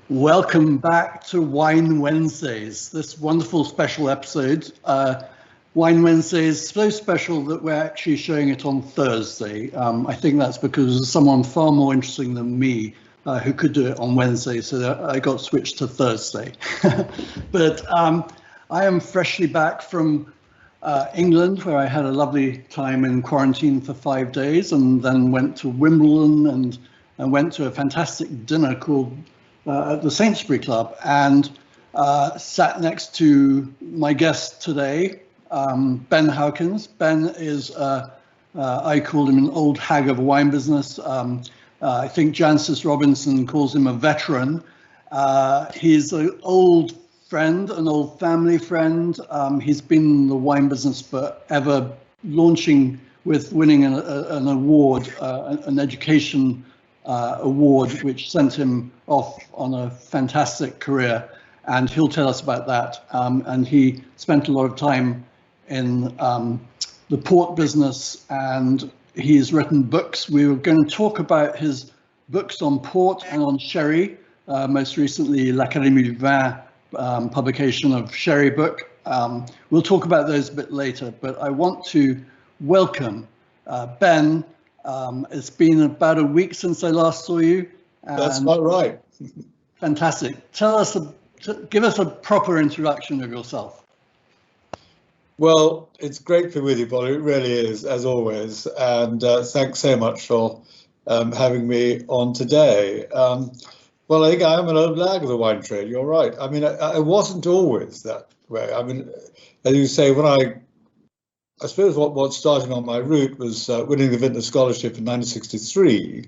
Welcome back to Wine Wednesdays, this wonderful special episode. Wine Wednesdays is so special that we're actually showing it on Thursday. I think that's because there's someone far more interesting than me who could do it on Wednesday, so I got switched to Thursday. But I am freshly back from England, where I had a lovely time in quarantine for 5 days, and then went to Wimbledon and went to a fantastic dinner called at the Sainsbury Club, and sat next to my guest today, Ben Howkins. Ben is, I called him an old hag of a wine business. I think Jancis Robinson calls him a veteran. He's an old friend, an old family friend. He's been in the wine business forever, launching with winning an award, an education award, which sent him off on a fantastic career, and he'll tell us about that. And he spent a lot of time in the port business, and he's written books. We were going to talk about his books on port and on sherry, most recently l'Académie du Vin publication of sherry book. We'll talk about those a bit later, but I want to welcome Ben. It's been about a week since I last saw you. That's quite right. Fantastic. Give us a proper introduction of yourself. Well, it's great to be with you, Polly. It really is, as always. And thanks so much for having me on today. Well, I think I am an old lag of the wine trade. You're right. I mean, I wasn't always that way. I mean, as you say, when I suppose what started on my route was winning the Vintner Scholarship in 1963,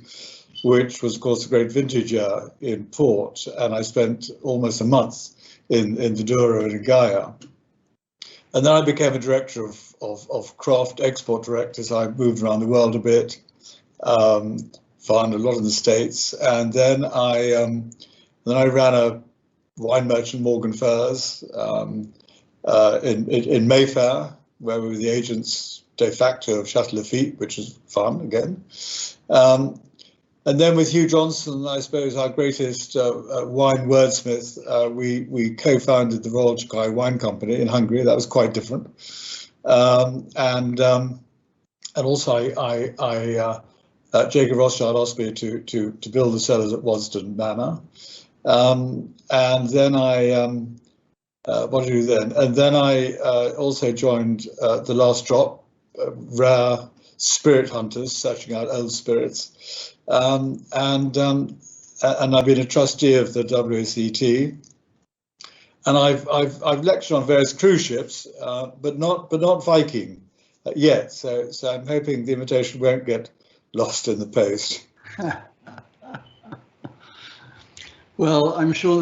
which was, of course, a great vintage year in port. And I spent almost a month in the Douro and in Gaia. And then I became a director of craft export directors. I moved around the world a bit, found a lot in the States. And then I ran a wine merchant, Morgan Furs, in Mayfair, where we were the agents de facto of Chateau Lafite, which is fun again. And then with Hugh Johnson, I suppose our greatest wine wordsmith, we co-founded the Royal Tokai Wine Company in Hungary. That was quite different. And also Jacob Rothschild asked me to build the cellars at Wadston Manor. And then what did I do then? And then I also joined The Last Drop, rare spirit hunters searching out old spirits. And I've been a trustee of the WCT. And I've lectured on various cruise ships, but not Viking yet. So I'm hoping the invitation won't get lost in the post. Well, I'm sure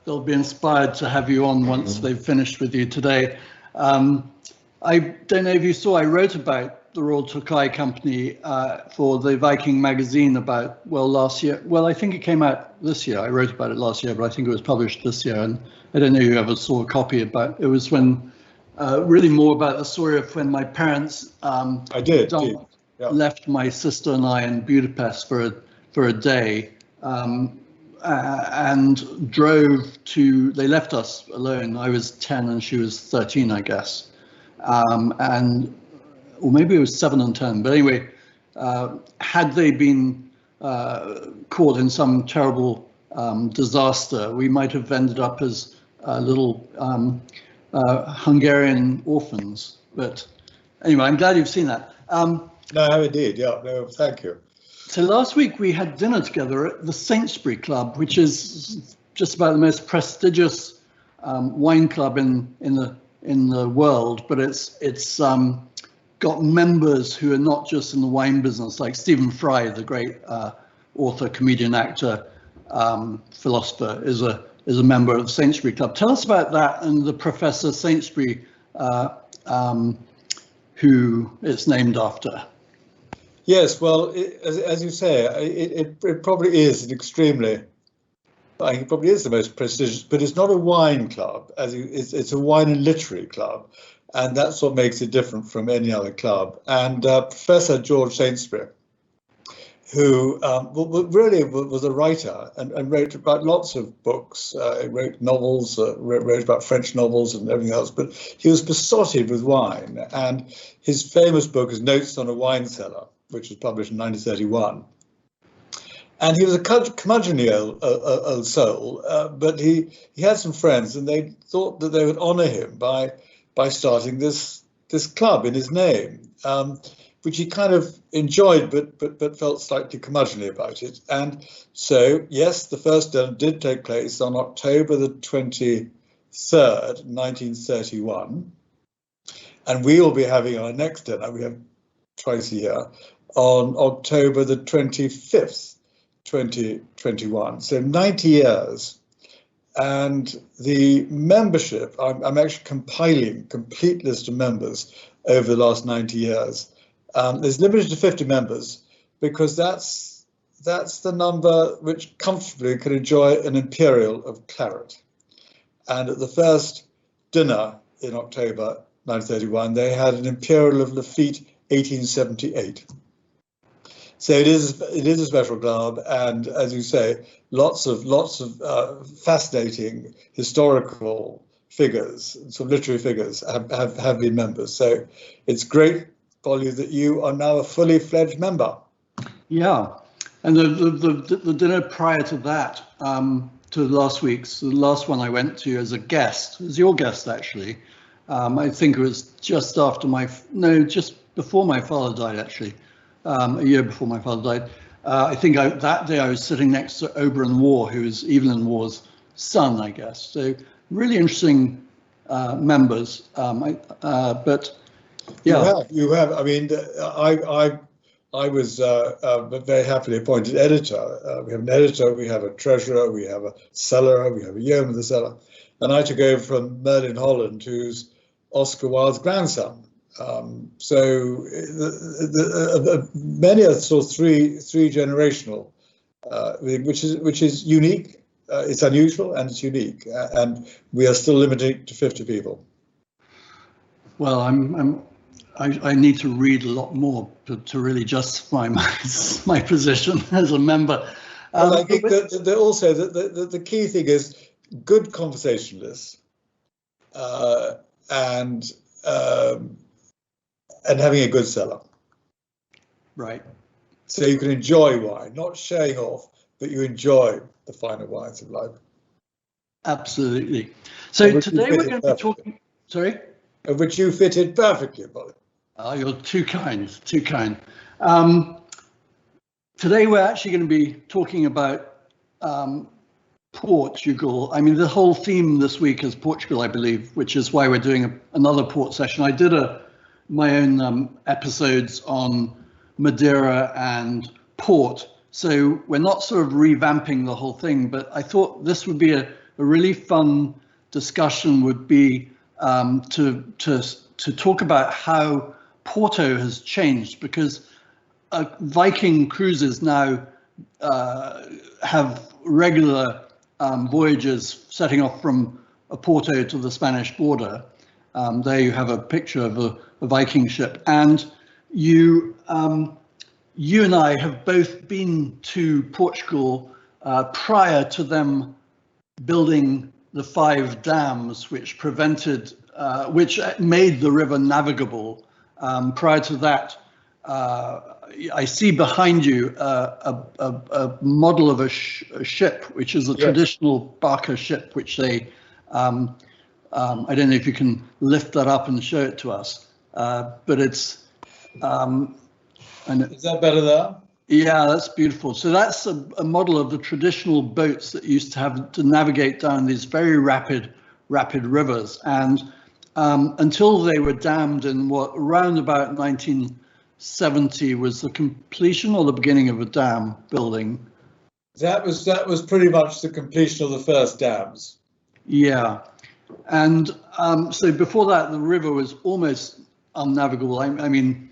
they'll be inspired to have you on once they've finished with you today. I don't know if you saw, I wrote about the Royal Tokai Company for the Viking magazine last year. Well, I think it came out this year. I wrote about it last year, but I think it was published this year. And I don't know if you ever saw a copy about it. It was when really more about the story of when my parents left my sister and I in Budapest for a day. And drove to, they left us alone. I was 10 and she was 13, I guess. Or maybe it was 7 and 10. But anyway, had they been caught in some terrible disaster, we might have ended up as little Hungarian orphans. But anyway, I'm glad you've seen that. No, indeed. Yeah, no, thank you. So last week we had dinner together at the Sainsbury Club, which is just about the most prestigious wine club in the world. But it's got members who are not just in the wine business, like Stephen Fry, the great author, comedian, actor, philosopher, is a member of the Sainsbury Club. Tell us about that and the Professor Sainsbury, who it's named after. Yes, well, as you say, it probably is an extremely, I think it probably is the most prestigious, but it's not a wine club, it's a wine and literary club. And that's what makes it different from any other club. And Professor George Sainsbury who really was a writer and wrote about lots of books. He wrote novels, wrote about French novels and everything else, but he was besotted with wine. And his famous book is Notes on a Wine Cellar, which was published in 1931. And he was a curmudgeonly old soul, but he had some friends, and they thought that they would honour him by starting this club in his name, which he kind of enjoyed, but felt slightly curmudgeonly about it. And so, yes, the first dinner did take place on October the 23rd, 1931, and we will be having our next dinner. We have twice a year on October the 25th. 2021, so 90 years, and the membership, I'm actually compiling a complete list of members over the last 90 years. It's limited to 50 members because that's the number which comfortably can enjoy an imperial of claret. And at the first dinner in October 1931, they had an imperial of Lafitte 1878. So it is a special club, and as you say, lots of fascinating historical figures, sort of literary figures, have been members. So it's great, Polly, that you are now a fully fledged member. Yeah, and the dinner prior to that, to last week's, the last one I went to as a guest, it was your guest actually. I think it was just before my father died actually. A year before my father died. I think that day I was sitting next to Oberon Waugh, who is Evelyn Waugh's son, I guess. So really interesting members. But yeah, you have. I mean, I was very happily appointed editor. We have an editor, we have a treasurer, we have a cellarer, we have a yeoman of the cellar, and I took over from Merlin Holland, who's Oscar Wilde's grandson. So many are sort of three generational, which is unique. It's unusual and it's unique, and we are still limited to 50 people. Well, I need to read a lot more to really justify my position as a member. Well, I think that also the key thing is good conversationalists and having a good cellar. Right. So you can enjoy wine, not showing off, but you enjoy the finer wines of life. Absolutely. So today we're going to be talking, sorry? Of which you fitted perfectly, Polly. Oh, you're too kind, too kind. Today we're actually going to be talking about Portugal. I mean, the whole theme this week is Portugal, I believe, which is why we're doing another port session. I did my own episodes on Madeira and port, so we're not sort of revamping the whole thing, but I thought this would be a really fun discussion would be to talk about how Porto has changed, because Viking cruises now have regular voyages setting off from Porto to the Spanish border. There you have a picture of a Viking ship, and you and I have both been to Portugal prior to them building the 5 dams which which made the river navigable. Prior to that, I see behind you a model of a ship, which is a traditional Barca ship, which they I don't know if you can lift that up and show it to us, but it's. Is that better there? Yeah, that's beautiful. So that's a model of the traditional boats that used to have to navigate down these very rapid rivers, and until they were dammed in around about 1970 was the completion or the beginning of a dam building. That was pretty much the completion of the first dams. Yeah. And so before that, the river was almost unnavigable. I mean,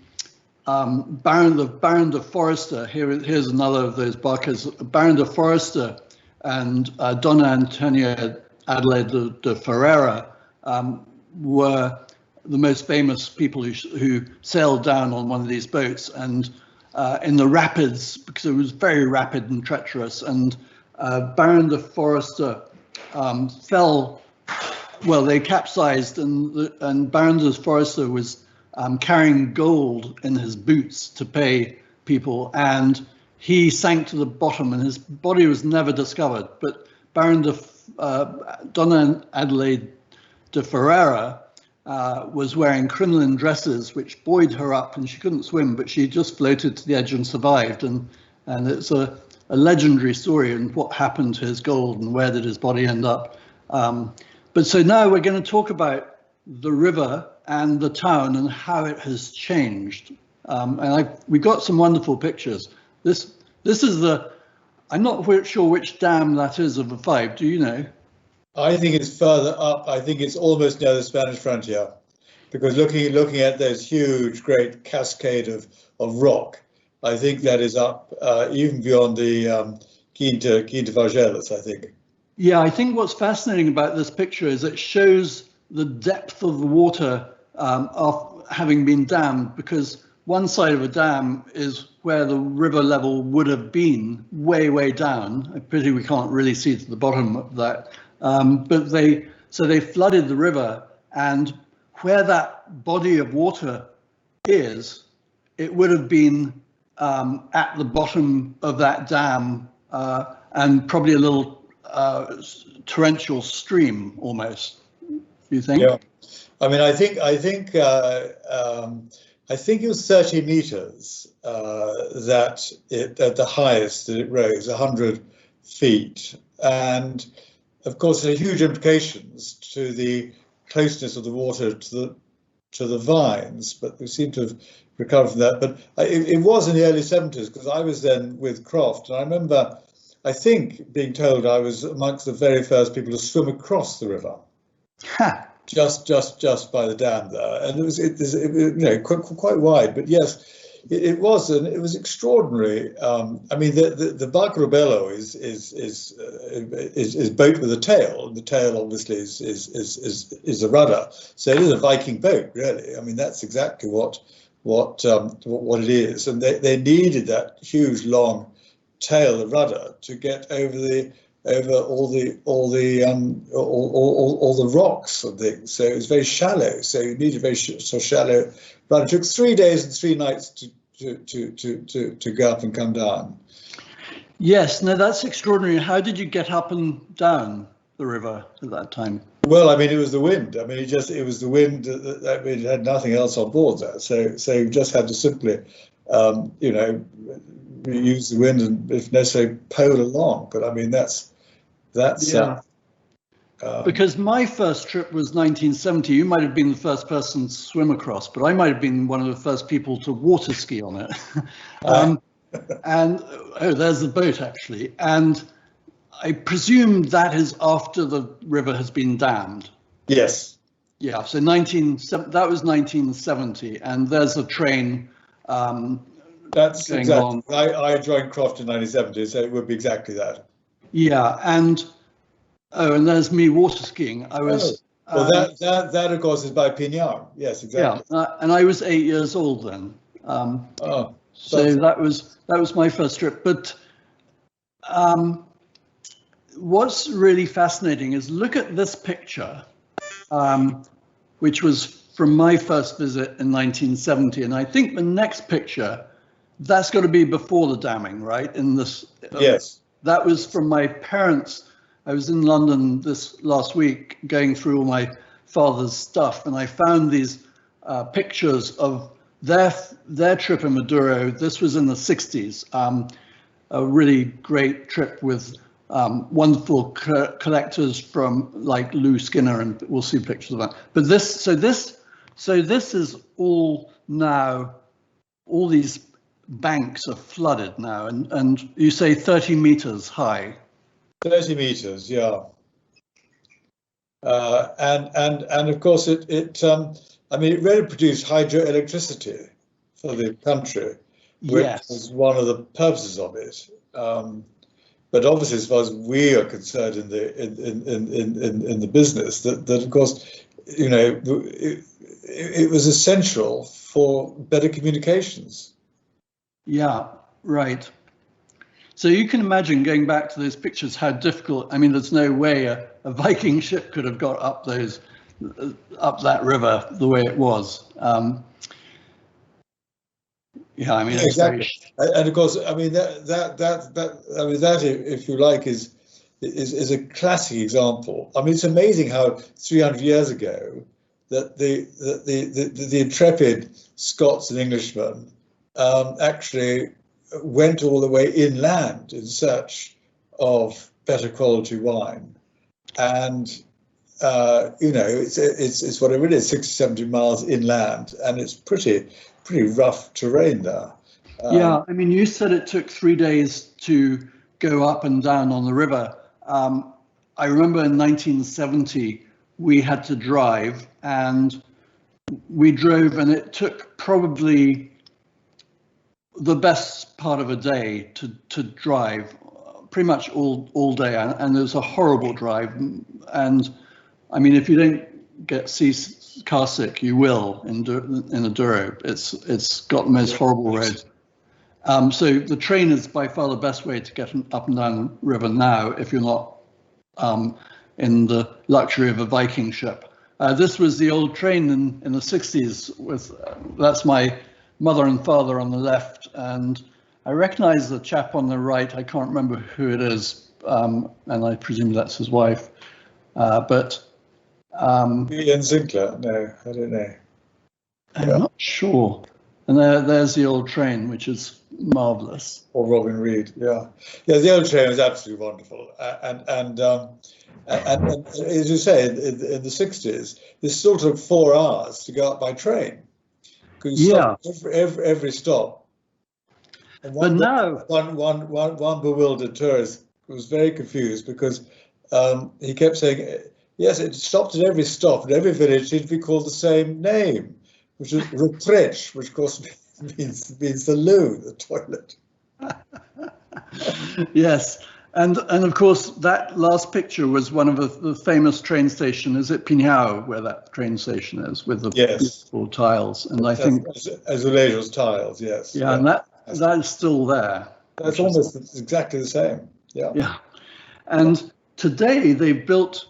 Baron de Forester, here's another of those barcas. Baron de Forester and Donna Antonia Adelaide de Ferreira were the most famous people who sailed down on one of these boats. And in the rapids because it was very rapid and treacherous. And Baron de Forester fell. Well, they capsized, and Baron de Forester was carrying gold in his boots to pay people, and he sank to the bottom, and his body was never discovered. But Donna Adelaide de Ferreira was wearing crinoline dresses, which buoyed her up, and she couldn't swim, but she just floated to the edge and survived. And it's a legendary story, and what happened to his gold, and where did his body end up. But so now we're going to talk about the river and the town and how it has changed. And we got some wonderful pictures. This is I'm not sure which dam that is of the 5. Do you know? I think it's further up. I think it's almost near the Spanish frontier, because looking at those huge, great cascade of rock, I think that is up even beyond the Quinta Vargelas, I think. Yeah, I think what's fascinating about this picture is it shows the depth of the water having been dammed, because one side of a dam is where the river level would have been, way, way down. I pity we can't really see to the bottom of that. But they flooded the river, and where that body of water is, it would have been at the bottom of that dam, and probably a little torrential stream almost. Do you think? Yeah, I mean, I think it was 30 meters that at the highest that it rose, 100 feet, and of course there are huge implications to the closeness of the water to the vines, but we seem to have recovered from that. But it was in the early 70s, because I was then with Croft, and I remember, I think, being told I was amongst the very first people to swim across the river, just by the dam there, and it was quite wide. But yes, it was extraordinary. I mean, the barco bello is boat with a tail, and the tail obviously is a rudder. So it is a Viking boat, really. I mean, that's exactly what it is, and they needed that huge long tail, the rudder, to get over all the rocks and things. So it was very shallow. So you needed a very shallow rudder. It took 3 days and 3 nights to go up and come down. Yes, no, that's extraordinary. How did you get up and down the river at that time? Well, I mean, it was the wind. I mean, it was the wind. I mean, it had nothing else on board there. So you just had to simply, use the wind and, if necessary, pole along. But I mean, that's yeah. Because my first trip was 1970. You might have been the first person to swim across, but I might have been one of the first people to water ski on it. And there's the boat actually. And I presume that is after the river has been dammed. Yes. Yeah. So that was 1970, and there's a train. That's going exactly. on. I joined Croft in 1970, so it would be exactly that. Yeah, and there's me water skiing. I was. Well, that of course is by Pignard. Yes, exactly. Yeah, and I was 8 years old then. So that was my first trip. But what's really fascinating is look at this picture, which was from my first visit in 1970, and I think the next picture, that's got to be before the damming, right? In this. Yes. That was from my parents. I was in London this last week going through all my father's stuff, and I found these pictures of their trip in Maduro. This was in the 60s. A really great trip with wonderful collectors from like Lou Skinner, and we'll see pictures of that. But this is all now, all these banks are flooded now, and you say 30 meters high. 30 meters, yeah. And of course it really produced hydroelectricity for the country, which Yes. was one of the purposes of it. But obviously, as far as we are concerned in the business, that of course, it was essential for better communications. Yeah, right. So you can imagine going back to those pictures how difficult. I mean, there's no way a Viking ship could have got up up that river the way it was. Yeah, I mean, Yeah, it's very. exactly. And of course, I mean I mean that, if you like, is a classic example. I mean, it's amazing how 300 years ago that the intrepid Scots and Englishmen actually went all the way inland in search of better quality wine, and you know, it's whatever it is, 60, 70 miles inland, and it's pretty rough terrain there. Yeah, I mean, you said it took 3 days to go up and down on the river. I remember in 1970 we had to drive, and we drove, and it took probably the best part of a day to drive, pretty much all day, and it was a horrible drive. And I mean, if you don't get car sick, you will in a Duro. It's got the most horrible roads. So the train is by far the best way to get up and down the river now, if you're not in the luxury of a Viking ship. This was the old train in the 60s. That's my mother and father on the left, and I recognize the chap on the right. I can't remember who it is, and I presume that's his wife. But Ian Zinkler? No, I don't know. I'm not sure. And there's the old train, which is marvelous. Or Robin Reed, yeah. The old train was absolutely wonderful, and as you say, in the 60s, this still took 4 hours to go up by train. Yeah. Every stop. And but now, one bewildered tourist was very confused because he kept saying, yes, it stopped at every stop, at every village it'd be called the same name, which is Retreat, which of course means the loo, the toilet. Yes, and of course that last picture was one of the famous train station. Is it Pinhao where that train station is with the beautiful tiles? And I think Azulejos tiles, yes. Yeah, and that is still there. That's almost exactly the same. Yeah. Yeah, and today they've built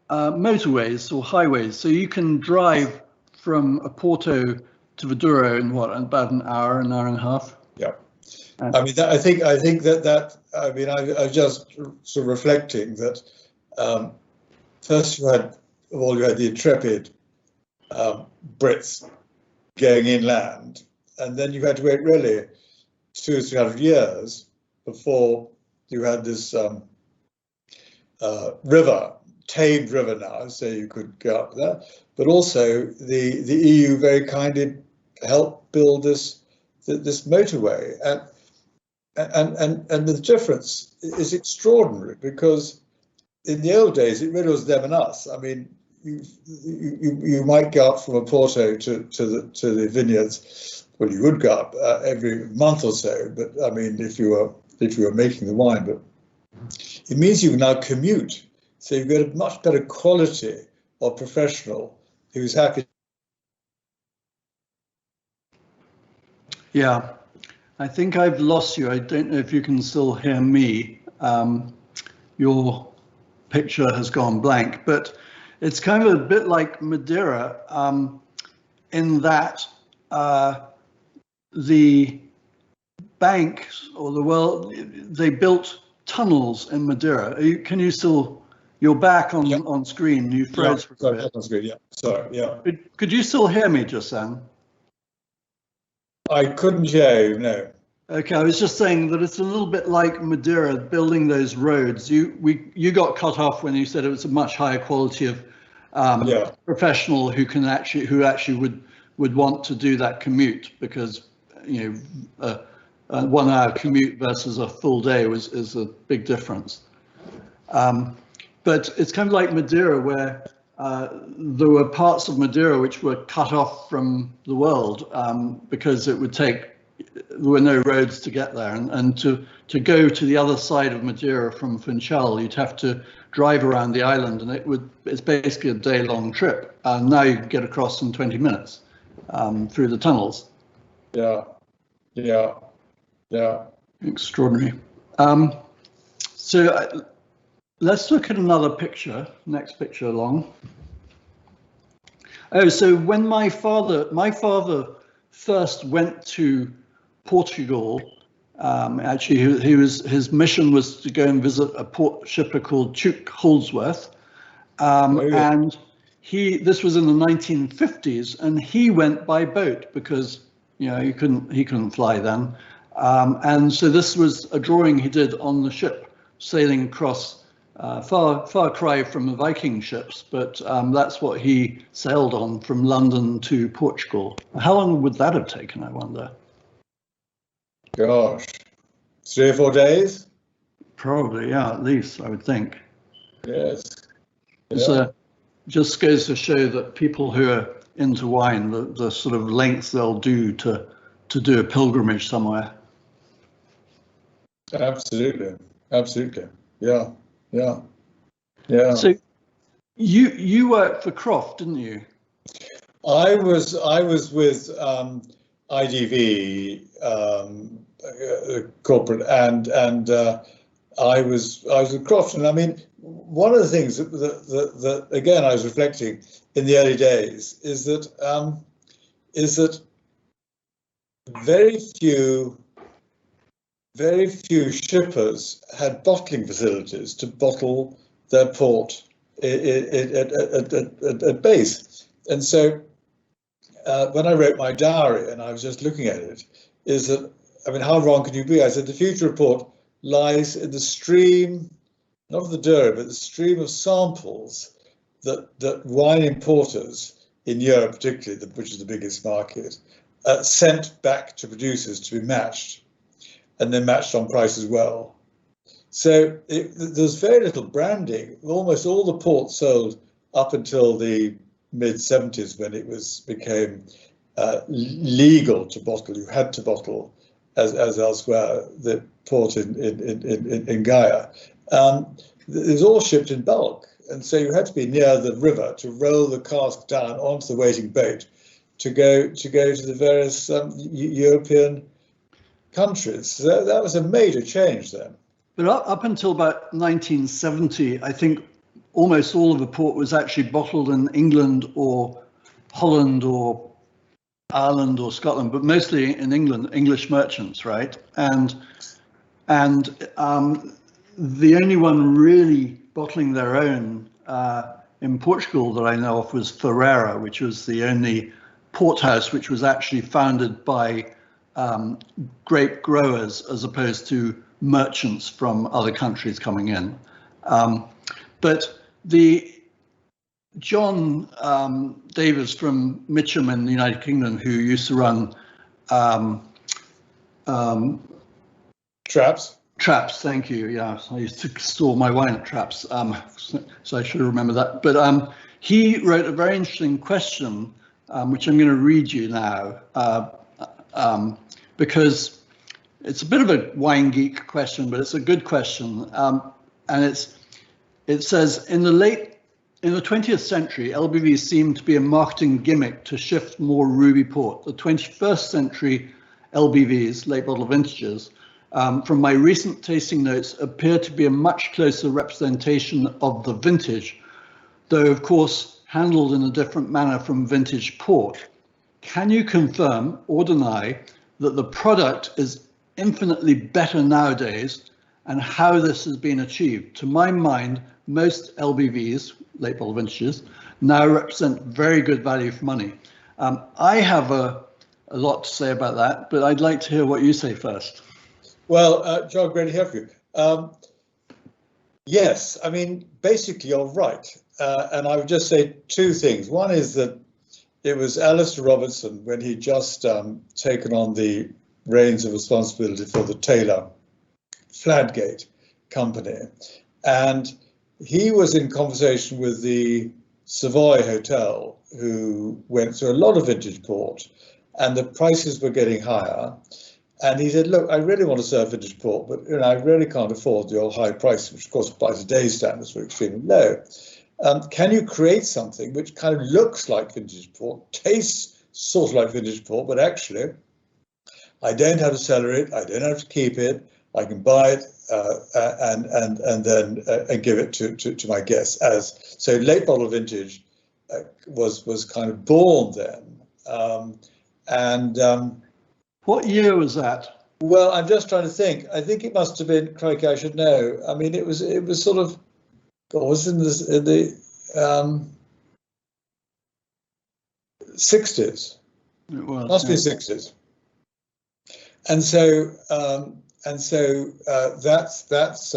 motorways or highways, so you can drive from Oporto to Viduro in about an hour and a half. Yeah, I mean, I think that I mean, I just sort of reflecting that first you had the intrepid Brits going inland, and then you had to wait really 200 or 300 years before you had this river, tamed river now, so you could go up there. But also the EU very kindly helped build this motorway, and the difference is extraordinary, because in the old days it really was them and us. I mean, you might go up from Oporto to the vineyards. Well, you would go up every month or so, but I mean, if you were making the wine, but it means you can now commute, so you've got a much better quality of professional who's happy. Yeah, I think I've lost you. I don't know if you can still hear me. Your picture has gone blank, but it's kind of a bit like Madeira in that the banks or the world, they built tunnels in Madeira. Can you still? You're back on screen. You froze for a bit. On screen, yeah. Sorry, yeah. Could you still hear me just then? I couldn't hear you, no. Okay, I was just saying that it's a little bit like Madeira building those roads. You got cut off when you said it was a much higher quality of professional who actually would want to do that commute, because you know a 1 hour commute versus a full day is a big difference. But it's kind of like Madeira, where there were parts of Madeira which were cut off from the world because there were no roads to get there, and to go to the other side of Madeira from Funchal, you'd have to drive around the island, and it's basically a day-long trip. And now you can get across in 20 minutes through the tunnels. Yeah. Yeah. Extraordinary. So let's look at another picture, next picture along. Oh, so when my father first went to Portugal, actually his mission was to go and visit a port shipper called Duke Holdsworth, and this was in the 1950s, and he went by boat because he couldn't fly then, and so this was a drawing he did on the ship sailing across. Far cry from the Viking ships, but that's what he sailed on from London to Portugal. How long would that have taken, I wonder? Gosh, 3 or 4 days? Probably, yeah, at least, I would think. Yes. Yeah. Just goes to show that people who are into wine, the sort of lengths they'll do to do a pilgrimage somewhere. Absolutely. Yeah. So you worked for Croft, didn't you? I was with IDV corporate, and I was with Croft, and I mean, one of the things that again I was reflecting in the early days is that very few shippers had bottling facilities to bottle their port at base. And so when I wrote my diary and I was just looking at it, is that, I mean, how wrong can you be? I said the future of port lies in the stream, not of the Douro, but the stream of samples that wine importers in Europe, particularly, which is the biggest market, sent back to producers to be matched, and then matched on price as well. So there's very little branding. Almost all the ports sold up until the mid-70s, when it became legal to bottle. You had to bottle, as elsewhere, the port in Gaia. It was all shipped in bulk, and so you had to be near the river to roll the cask down onto the waiting boat to go to the various European countries. So that was a major change then. But up until about 1970, I think almost all of the port was actually bottled in England or Holland or Ireland or Scotland, but mostly in England, English merchants, right? And the only one really bottling their own in Portugal that I know of was Ferreira, which was the only port house which was actually founded by grape growers as opposed to merchants from other countries coming in. But the John Davis from Mitcham in the United Kingdom, who used to run Traps, thank you. Yeah, I used to store my wine at Traps, so I should remember that. But he wrote a very interesting question, which I'm going to read you now, because it's a bit of a wine geek question, but it's a good question. And it says, in the 20th century, LBVs seemed to be a marketing gimmick to shift more ruby port. The 21st century LBVs, late bottle vintages, from my recent tasting notes, appear to be a much closer representation of the vintage, though of course handled in a different manner from vintage port. Can you confirm or deny that the product is infinitely better nowadays, and how this has been achieved? To my mind, most LBVs, late bottle vintages, now represent very good value for money. I have a lot to say about that, but I'd like to hear what you say first. Well, John, great to hear from you. Yes, I mean, basically you're right. And I would just say two things. One is that it was Alistair Robertson, when he'd just taken on the reins of responsibility for the Taylor Fladgate company. And he was in conversation with the Savoy Hotel, who went through a lot of vintage port, and the prices were getting higher. And he said, look, I really want to serve vintage port, but I really can't afford your high price, which of course by today's standards were extremely low. Can you create something which kind of looks like vintage port, tastes sort of like vintage port, but actually I don't have to sell it. I don't have to keep it. I can buy it and then give it to my guests. So late bottle vintage was kind of born then. What year was that? Well, I'm just trying to think. I think it must have been, crikey, I should know. I mean, it was sort of, God, was in the 60s. It was, must be 60s. And so that's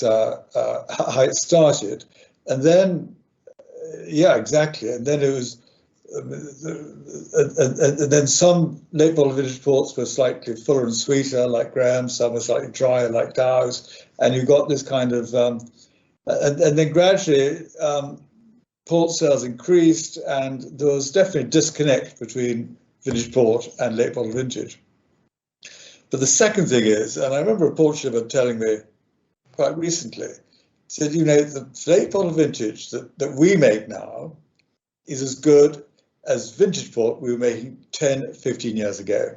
how it started. And then, yeah, exactly. And then it was, and then some late bottle vintage ports were slightly fuller and sweeter, like Graham's. Some were slightly drier, like Dow's. And you got this kind of, and then gradually port sales increased, and there was definitely a disconnect between vintage port and late bottle vintage. But the second thing is, and I remember a port shipper telling me quite recently, said, you know, the late bottle vintage that we make now is as good as vintage port we were making 10, 15 years ago.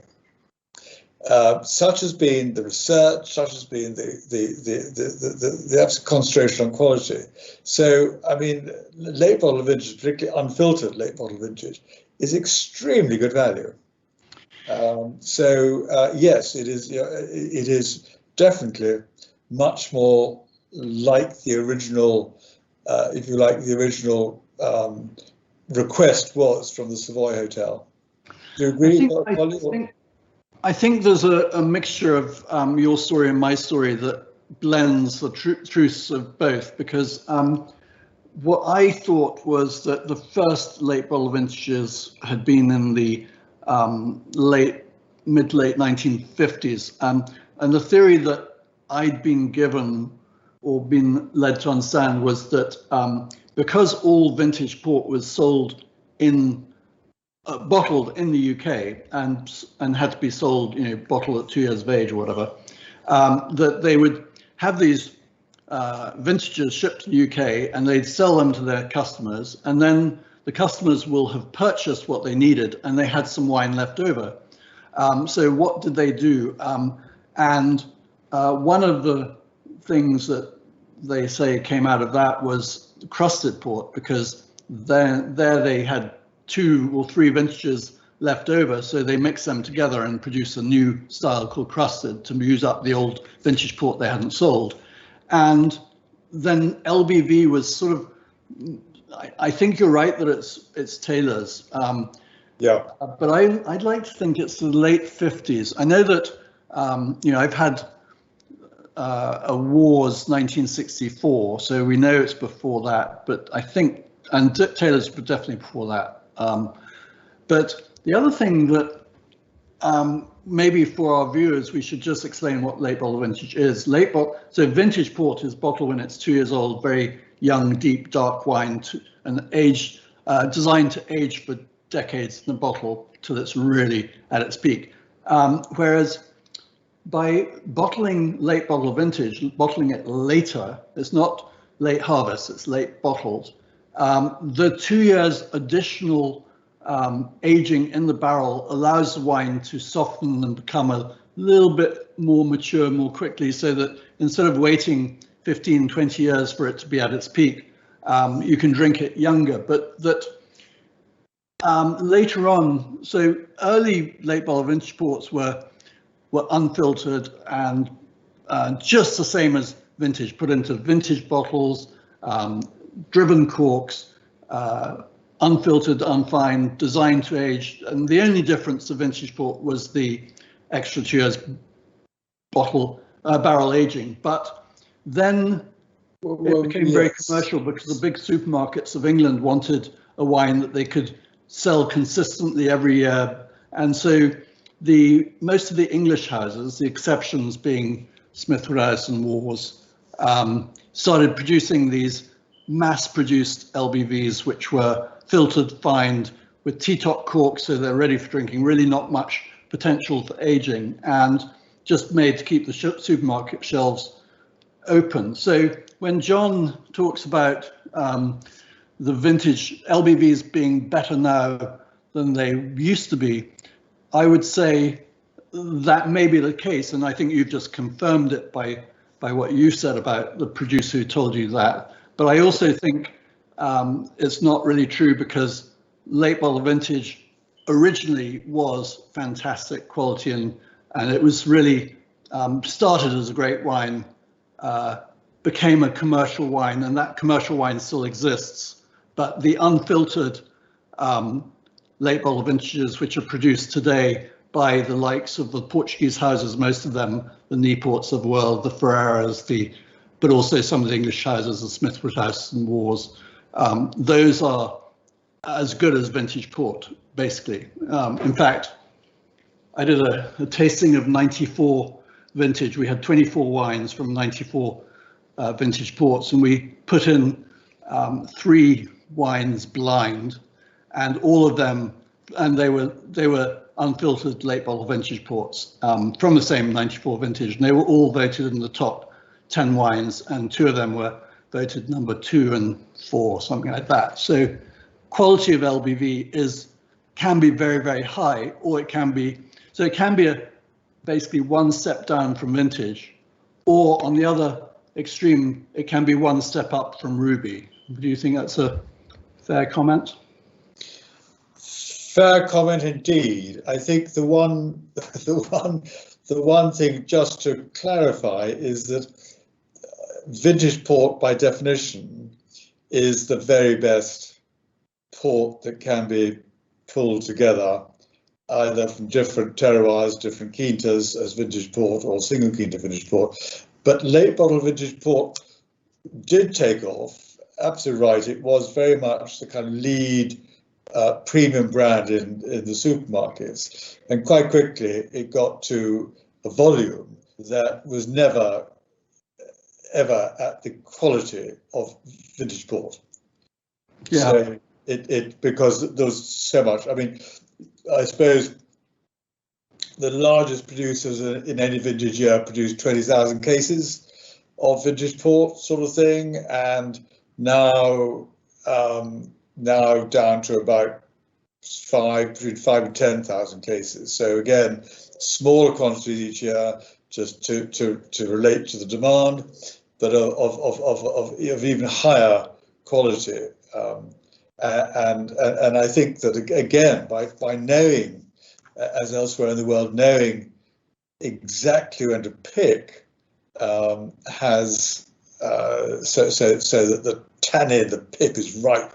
Such has been the research, such has been the absolute concentration on quality. So, I mean, late bottle vintage, particularly unfiltered late bottle vintage, is extremely good value. Yes, it is definitely much more like the original, if you like, the original request was from the Savoy Hotel. Do you agree? I think there's a mixture of your story and my story that blends the truths of both, because what I thought was that the first late bottle vintages had been in the mid-late 1950s, and the theory that I'd been given or been led to understand was that because all vintage port was sold in bottled in the UK and had to be sold, you know, bottled at 2 years of age or whatever, that they would have these vintages shipped to the UK and they'd sell them to their customers, and then the customers will have purchased what they needed and they had some wine left over. So what did they do? One of the things that they say came out of that was crusted port, because there they had 2 or 3 vintages left over, so they mixed them together and produced a new style called crusted to use up the old vintage port they hadn't sold. And then LBV was sort of, I think you're right that it's Taylor's. Yeah. But I'd like to think it's the late 50s. I know that you know, I've had a Wars 1964, so we know it's before that. But I think, and Taylor's definitely before that. But the other thing that maybe for our viewers, we should just explain what late bottle vintage is. So vintage port is bottled when it's 2 years old, very young, deep, dark wine, and aged, designed to age for decades in the bottle till it's really at its peak. Whereas by bottling late bottle vintage, bottling it later, it's not late harvest, it's late bottled. The 2 years additional aging in the barrel allows the wine to soften and become a little bit more mature more quickly, so that instead of waiting 15, 20 years for it to be at its peak, you can drink it younger. But that later on, so early late bottle vintage ports were unfiltered and just the same as vintage, put into vintage bottles, driven corks, unfiltered, unfined, designed to age. And the only difference to vintage port was the extra 2 years barrel aging. But then it became very commercial, because the big supermarkets of England wanted a wine that they could sell consistently every year. And so most of the English houses, the exceptions being Smith Woodhouse and Wars, started producing these mass-produced LBVs, which were filtered, fined, with T-top corks, so they're ready for drinking, really not much potential for aging, and just made to keep the supermarket shelves open. So when John talks about the vintage LBVs being better now than they used to be, I would say that may be the case, and I think you've just confirmed it by what you said about the producer who told you that. But I also think it's not really true, because late bottle vintage originally was fantastic quality, and it was really started as a great wine, became a commercial wine, and that commercial wine still exists. But the unfiltered late bottle vintages, which are produced today by the likes of the Portuguese houses, most of them, the Nieports of the world, the Ferreras, but also some of the English houses, the Smithwood House and Wars, those are as good as vintage port, basically. In fact, I did a tasting of 94 vintage. We had 24 wines from 94 vintage ports, and we put in 3 wines blind, and all of them, and they were unfiltered late bottle vintage ports from the same 94 vintage, and they were all voted in the top 10 wines, and 2 of them were voted number 2 and 4, something like that. So quality of LBV can be very, very high, or it can be basically one step down from vintage, or on the other extreme, it can be one step up from ruby. Do you think that's a fair comment? Fair comment indeed. I think the one thing just to clarify is that vintage port, by definition, is the very best port that can be pulled together, either from different terroirs, different quintas as vintage port, or single quinta vintage port. But late bottle vintage port did take off. Absolutely right. It was very much the kind of lead premium brand in the supermarkets, and quite quickly it got to a volume that was never ever at the quality of vintage port. Yeah. So it because there was so much. I mean, I suppose the largest producers in any vintage year produced 20,000 cases of vintage port, sort of thing, and now down to about between 5 and 10,000 cases. So again, smaller quantities each year, just to relate to the demand, but of even higher quality. And I think that again, by knowing, as elsewhere in the world, knowing exactly when to pick has so that the tannin, the pip is ripe,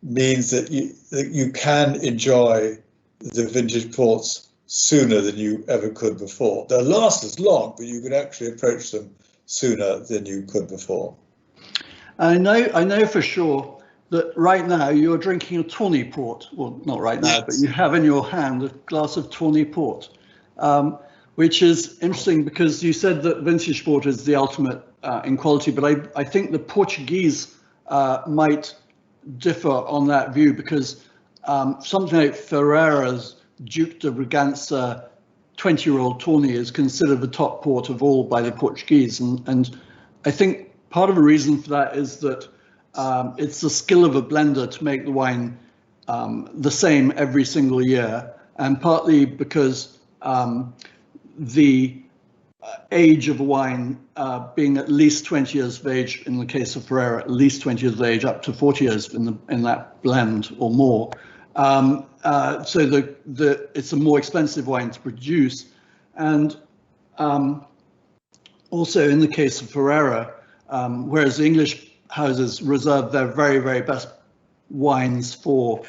means that you can enjoy the vintage ports sooner than you ever could before. They'll last as long, but you can actually approach them sooner than you could before. I know for sure that right now you're drinking a tawny port. Well, not right now, but you have in your hand a glass of tawny port, which is interesting because you said that vintage port is the ultimate in quality, but I think the Portuguese might differ on that view, because something like Ferreira's Duke de Bragança 20-year-old tawny is considered the top port of all by the Portuguese, and I think part of the reason for that is that it's the skill of a blender to make the wine the same every single year, and partly because the age of a wine being at least 20 years of age, in the case of Ferrera, at least 20 years of age, up to 40 years in that blend or more. So it's a more expensive wine to produce. And also in the case of Ferrera, whereas the English houses reserve their very, very best wines for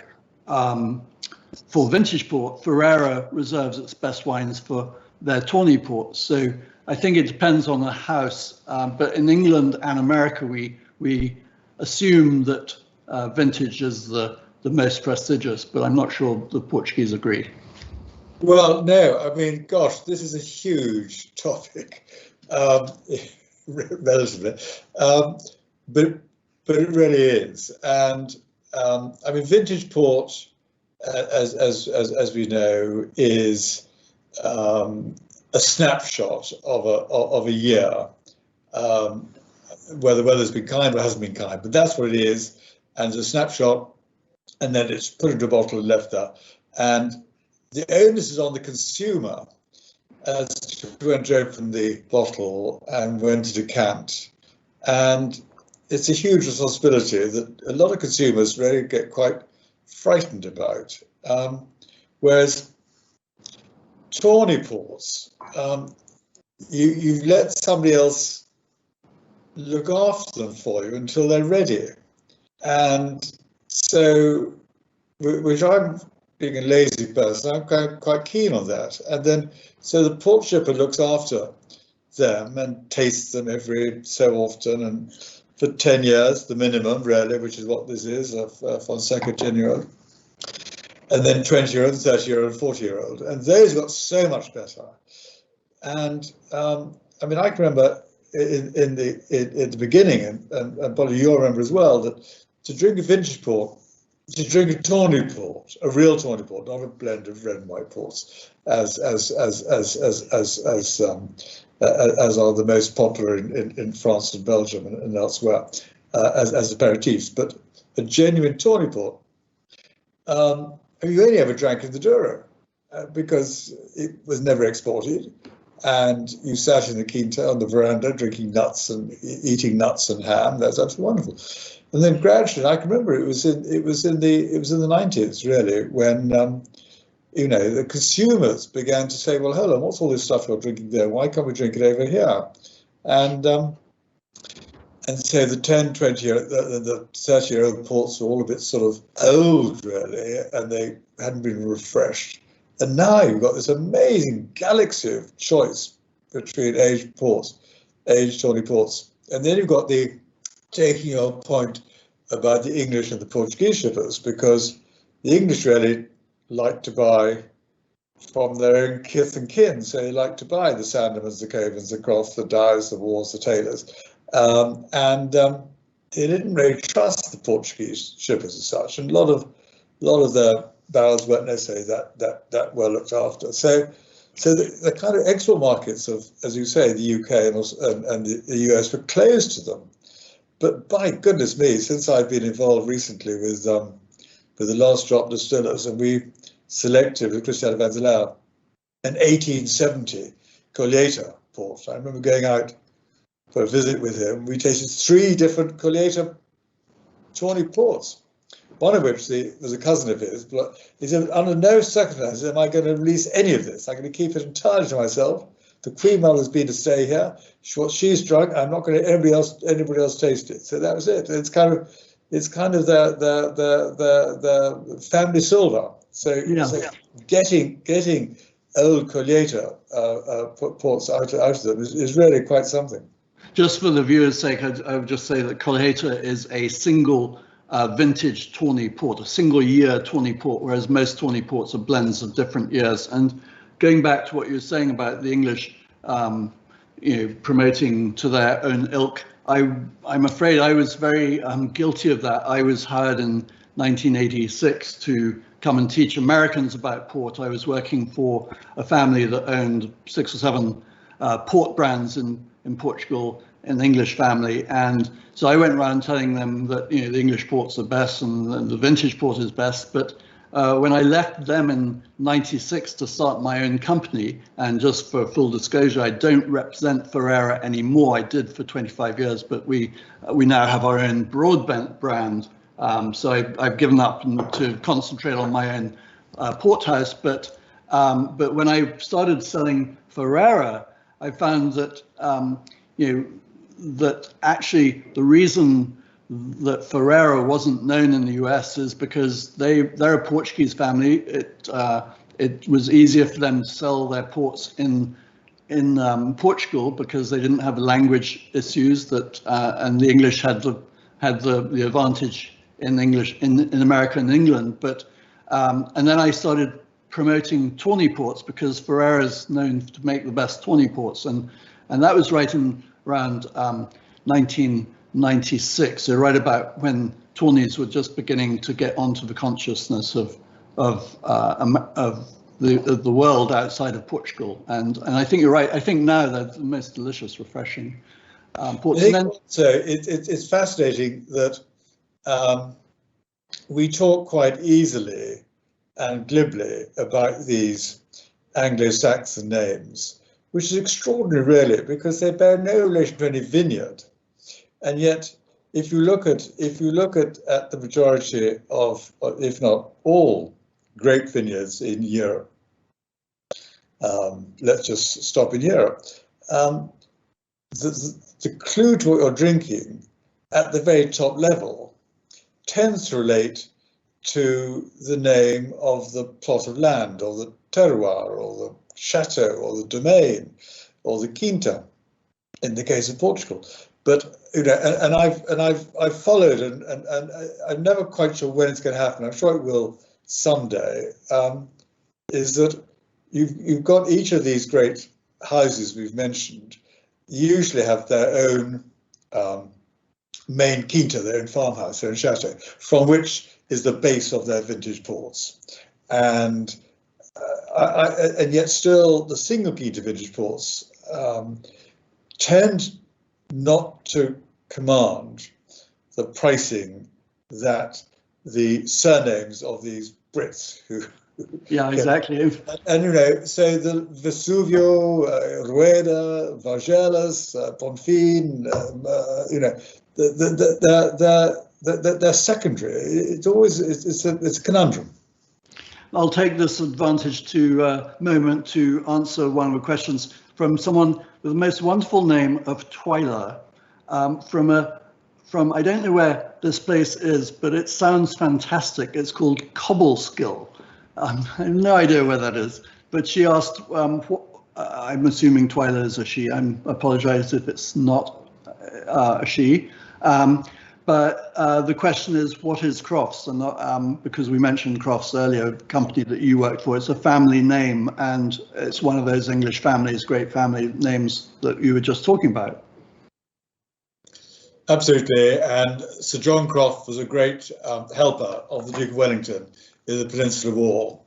vintage port, Ferrera reserves its best wines for their tawny ports. So I think it depends on the house, but in England and America, we assume that vintage is the most prestigious, but I'm not sure the Portuguese agree. Well, no, I mean, gosh, this is a huge topic, relatively, but it really is. And I mean, vintage port, as we know, is a snapshot of a year, whether the weather's been kind or hasn't been kind, but that's what it is. And it's a snapshot, and then it's put into a bottle and left there. And the onus is on the consumer as to when to open the bottle and when to decant. And it's a huge responsibility that a lot of consumers really get quite frightened about. Whereas tawny ports, you let somebody else look after them for you until they're ready. And so, which I'm being a lazy person, I'm quite keen on that. And then, so the port shipper looks after them and tastes them every so often, and for 10 years, the minimum, really, which is what this is, Fonseca 10-year-old, and then 20-year-old, 30-year-old, 40-year-old. And those got so much better. And I mean, I can remember in the beginning, and probably you'll remember as well, that to drink a vintage port, to drink a tawny port, a real tawny port, not a blend of red and white ports, as are the most popular in France and Belgium and elsewhere, as aperitifs, but a genuine tawny port, you only ever drank in the Douro, because it was never exported. And you sat in the quinta on the veranda drinking nuts and eating nuts and ham. That's absolutely wonderful. And then gradually, I can remember it was in the 90s really, when the consumers began to say, well, hold on, what's all this stuff you're drinking there? Why can't we drink it over here? And so the 10, 20-year, the 30-year-old ports were all a bit sort of old really, and they hadn't been refreshed. And now you've got this amazing galaxy of choice between aged ports, aged tawny ports. And then you've got the, taking your point about the English and the Portuguese shippers, because the English really like to buy from their own kith and kin. So they like to buy the Sandemans, the Covens, the Crofts, the Dyers, the Wards, the Taylors. They didn't really trust the Portuguese shippers as such. And a lot of their barrels weren't necessarily that well looked after. So the kind of export markets of, as you say, the UK and the US were closed to them. But by goodness me, since I've been involved recently with the Last Drop Distillers, and we selected with Cristiano Vanzilao an 1870 Colheita port. I remember going out for a visit with him. We tasted 3 different Colheita tawny ports, one of which was a cousin of his, but he said, under no circumstances am I going to release any of this. I'm going to keep it entirely to myself. The Queen Mother's been to stay here. What she's drunk, I'm not going to let anybody else taste it. So that was it. It's kind of the family silver. So getting old Colheita ports out of them is really quite something. Just for the viewers' sake, I would just say that Colheita is a single vintage tawny port, a single year tawny port, whereas most tawny ports are blends of different years. And going back to what you were saying about the English, promoting to their own ilk, I'm afraid I was very guilty of that. I was hired in 1986 to come and teach Americans about port. I was working for a family that owned 6 or 7 port brands in Portugal, an English family, and so I went around telling them that the English ports are best and the vintage port is best. But when I left them in '96 to start my own company, and just for full disclosure, I don't represent Ferrara anymore. I did for 25 years, but we now have our own Broadbent brand. So I've given up to concentrate on my own port house. But when I started selling Ferrara, I found that that actually the reason that Ferrara wasn't known in the US is because they're a Portuguese family. It was easier for them to sell their ports in Portugal because they didn't have language issues and the English had the advantage in English in America and England. But and then I started promoting tawny ports because Ferrara is known to make the best tawny ports, and that was right in around 1996, so right about when tawnies were just beginning to get onto the consciousness of the world outside of Portugal. And I think you're right. I think now they're the most delicious, refreshing ports. So it's fascinating that we talk quite easily and glibly about these Anglo-Saxon names, which is extraordinary, really, because they bear no relation to any vineyard. And yet, if you look at the majority of, if not all, grape vineyards in Europe, let's just stop in Europe. The clue to what you're drinking at the very top level tends to relate to the name of the plot of land, or the terroir, or the chateau, or the domain, or the quinta, in the case of Portugal. But and I've followed, and I'm never quite sure when it's going to happen. I'm sure it will someday. Is that you've got each of these great houses we've mentioned usually have their own main quinta, their own farmhouse, their own chateau, from which is the base of their vintage ports, and yet still the single quinta vintage ports tend not to command the pricing that the surnames of these Brits who. Yeah, exactly. And so the Vesuvio, Rueda, Vargelas, Bonfim, they're secondary. It's always it's a conundrum. I'll take this moment to answer one of the questions from someone with the most wonderful name of Twyla, from I don't know where this place is, but it sounds fantastic. It's called Cobleskill. I have no idea where that is, but she asked, I'm assuming Twyla is a she. I apologize if it's not a she. But the question is, what is Crofts? And because we mentioned Crofts earlier, a company that you worked for, it's a family name, and it's one of those English families, great family names that you were just talking about. Absolutely, and Sir John Croft was a great helper of the Duke of Wellington in the Peninsular War,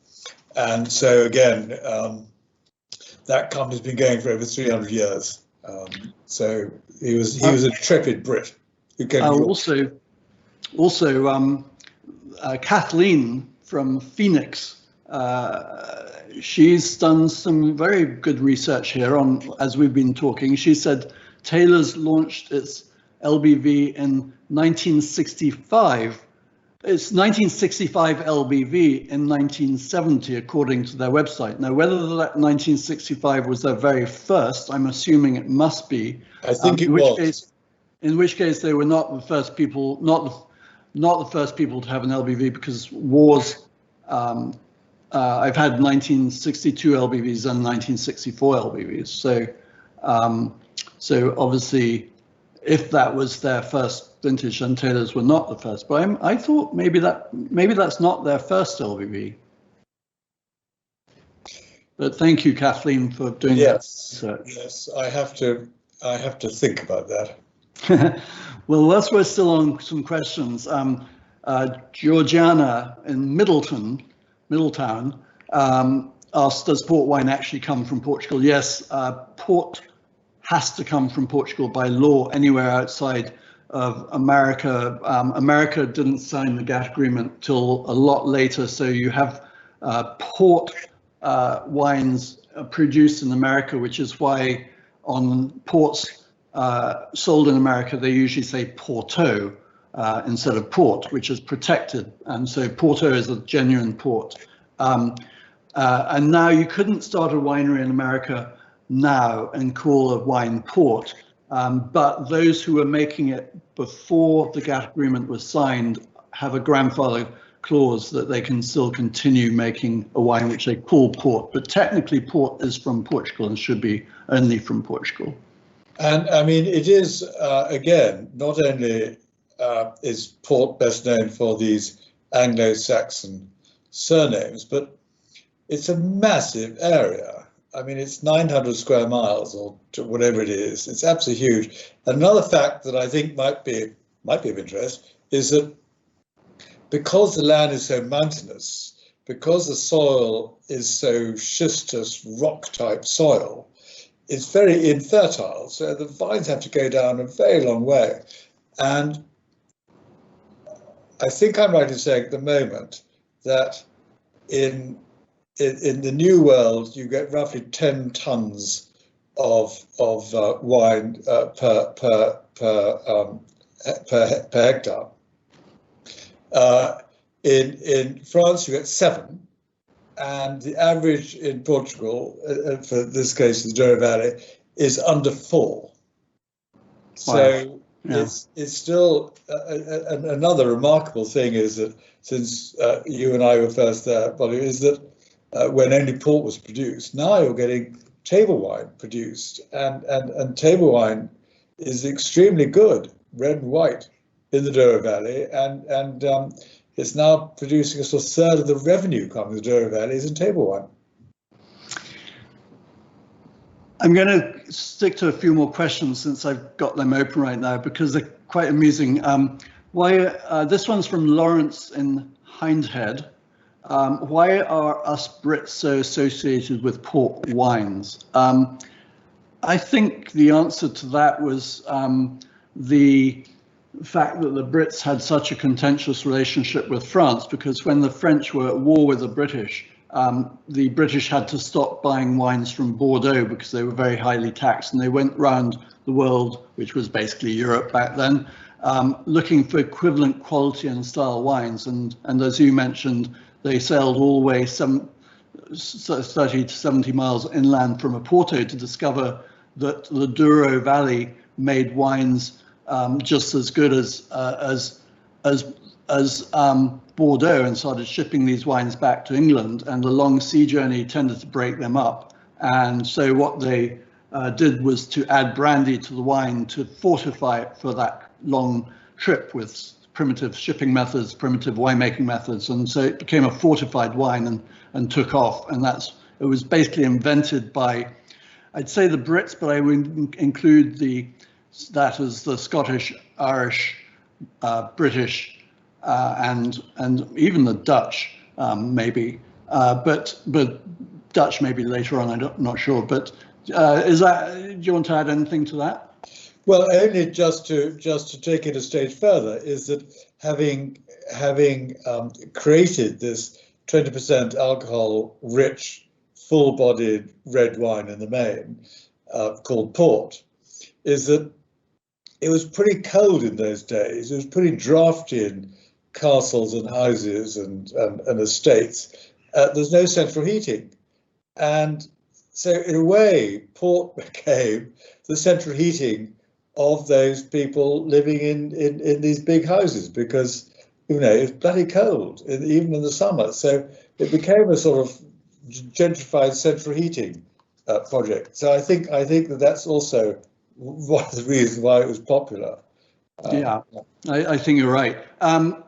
and so again, that company's been going for over 300 years. So he was a intrepid Brit who came. Also, Kathleen from Phoenix. She's done some very good research here on, as we've been talking. She said Taylor's launched its LBV in 1965. It's 1965 LBV in 1970, according to their website. Now, whether that 1965 was their very first, I'm assuming it must be. I think it was. In which case, they were not the first people, not the first people to have an LBV, because wars. I've had 1962 LBVs and 1964 LBVs. So obviously, if that was their first vintage, then Taylor's were not the first. But I thought maybe that's not their first LBV. But thank you, Kathleen, for doing that research. Yes, I have to think about that. Well, whilst we're still on some questions, Georgiana in Middletown asked, does port wine actually come from Portugal? Yes, port has to come from Portugal by law anywhere outside of America. America didn't sign the GATT agreement till a lot later, so you have port wines produced in America, which is why on ports sold in America, they usually say Porto instead of port, which is protected. And so Porto is a genuine port. And now you couldn't start a winery in America now and call a wine port. But those who were making it before the GATT agreement was signed have a grandfather clause that they can still continue making a wine which they call port. But technically port is from Portugal and should be only from Portugal. And I mean, it is, again, not only is port best known for these Anglo-Saxon surnames, but it's a massive area. I mean, it's 900 square miles or whatever it is. It's absolutely huge. Another fact that I think might be of interest is that because the land is so mountainous, because the soil is so schistous rock type soil, it's very infertile. So the vines have to go down a very long way. And I think I'm right in saying at the moment that in the New World, you get roughly 10 tons of wine per hectare. In France, you get 7, and the average in Portugal, for this case, the Douro Valley, is under 4. So it's still another remarkable thing is that since you and I were first there, Bolly, is that when only port was produced, now you're getting table wine produced, and table wine is extremely good, red and white, in the Douro Valley, and it's now producing a sort of third of the revenue coming to the Douro Valley is in table wine. I'm going to stick to a few more questions since I've got them open right now because they're quite amusing. This one's from Lawrence in Hindhead. Why are us Brits so associated with port wines? I think the answer to that was the fact that the Brits had such a contentious relationship with France, because when the French were at war with the British had to stop buying wines from Bordeaux because they were very highly taxed, and they went round the world, which was basically Europe back then, looking for equivalent quality and style wines. And as you mentioned, they sailed all the way 30 to 70 miles inland from Oporto to discover that the Douro Valley made wines just as good as Bordeaux, and started shipping these wines back to England. And the long sea journey tended to break them up. And so what they did was to add brandy to the wine to fortify it for that long trip with primitive shipping methods, primitive winemaking methods. And so it became a fortified wine and took off. And it was basically invented by, I'd say the Brits, but I would include that as the Scottish, Irish, British, and even the Dutch, maybe, but Dutch maybe later on. I'm not sure. But do you want to add anything to that? Well, only just to take it a stage further is that having created this 20% alcohol-rich, full-bodied red wine in the main, called port, is that it was pretty cold in those days. It was pretty drafty in castles and houses and estates. There's no central heating. And so in a way, port became the central heating of those people living in these big houses, because, you know, it's bloody cold, even in the summer. So it became a sort of gentrified central heating project. So I think that that's also one of the reasons why it was popular. Yeah, I think you're right.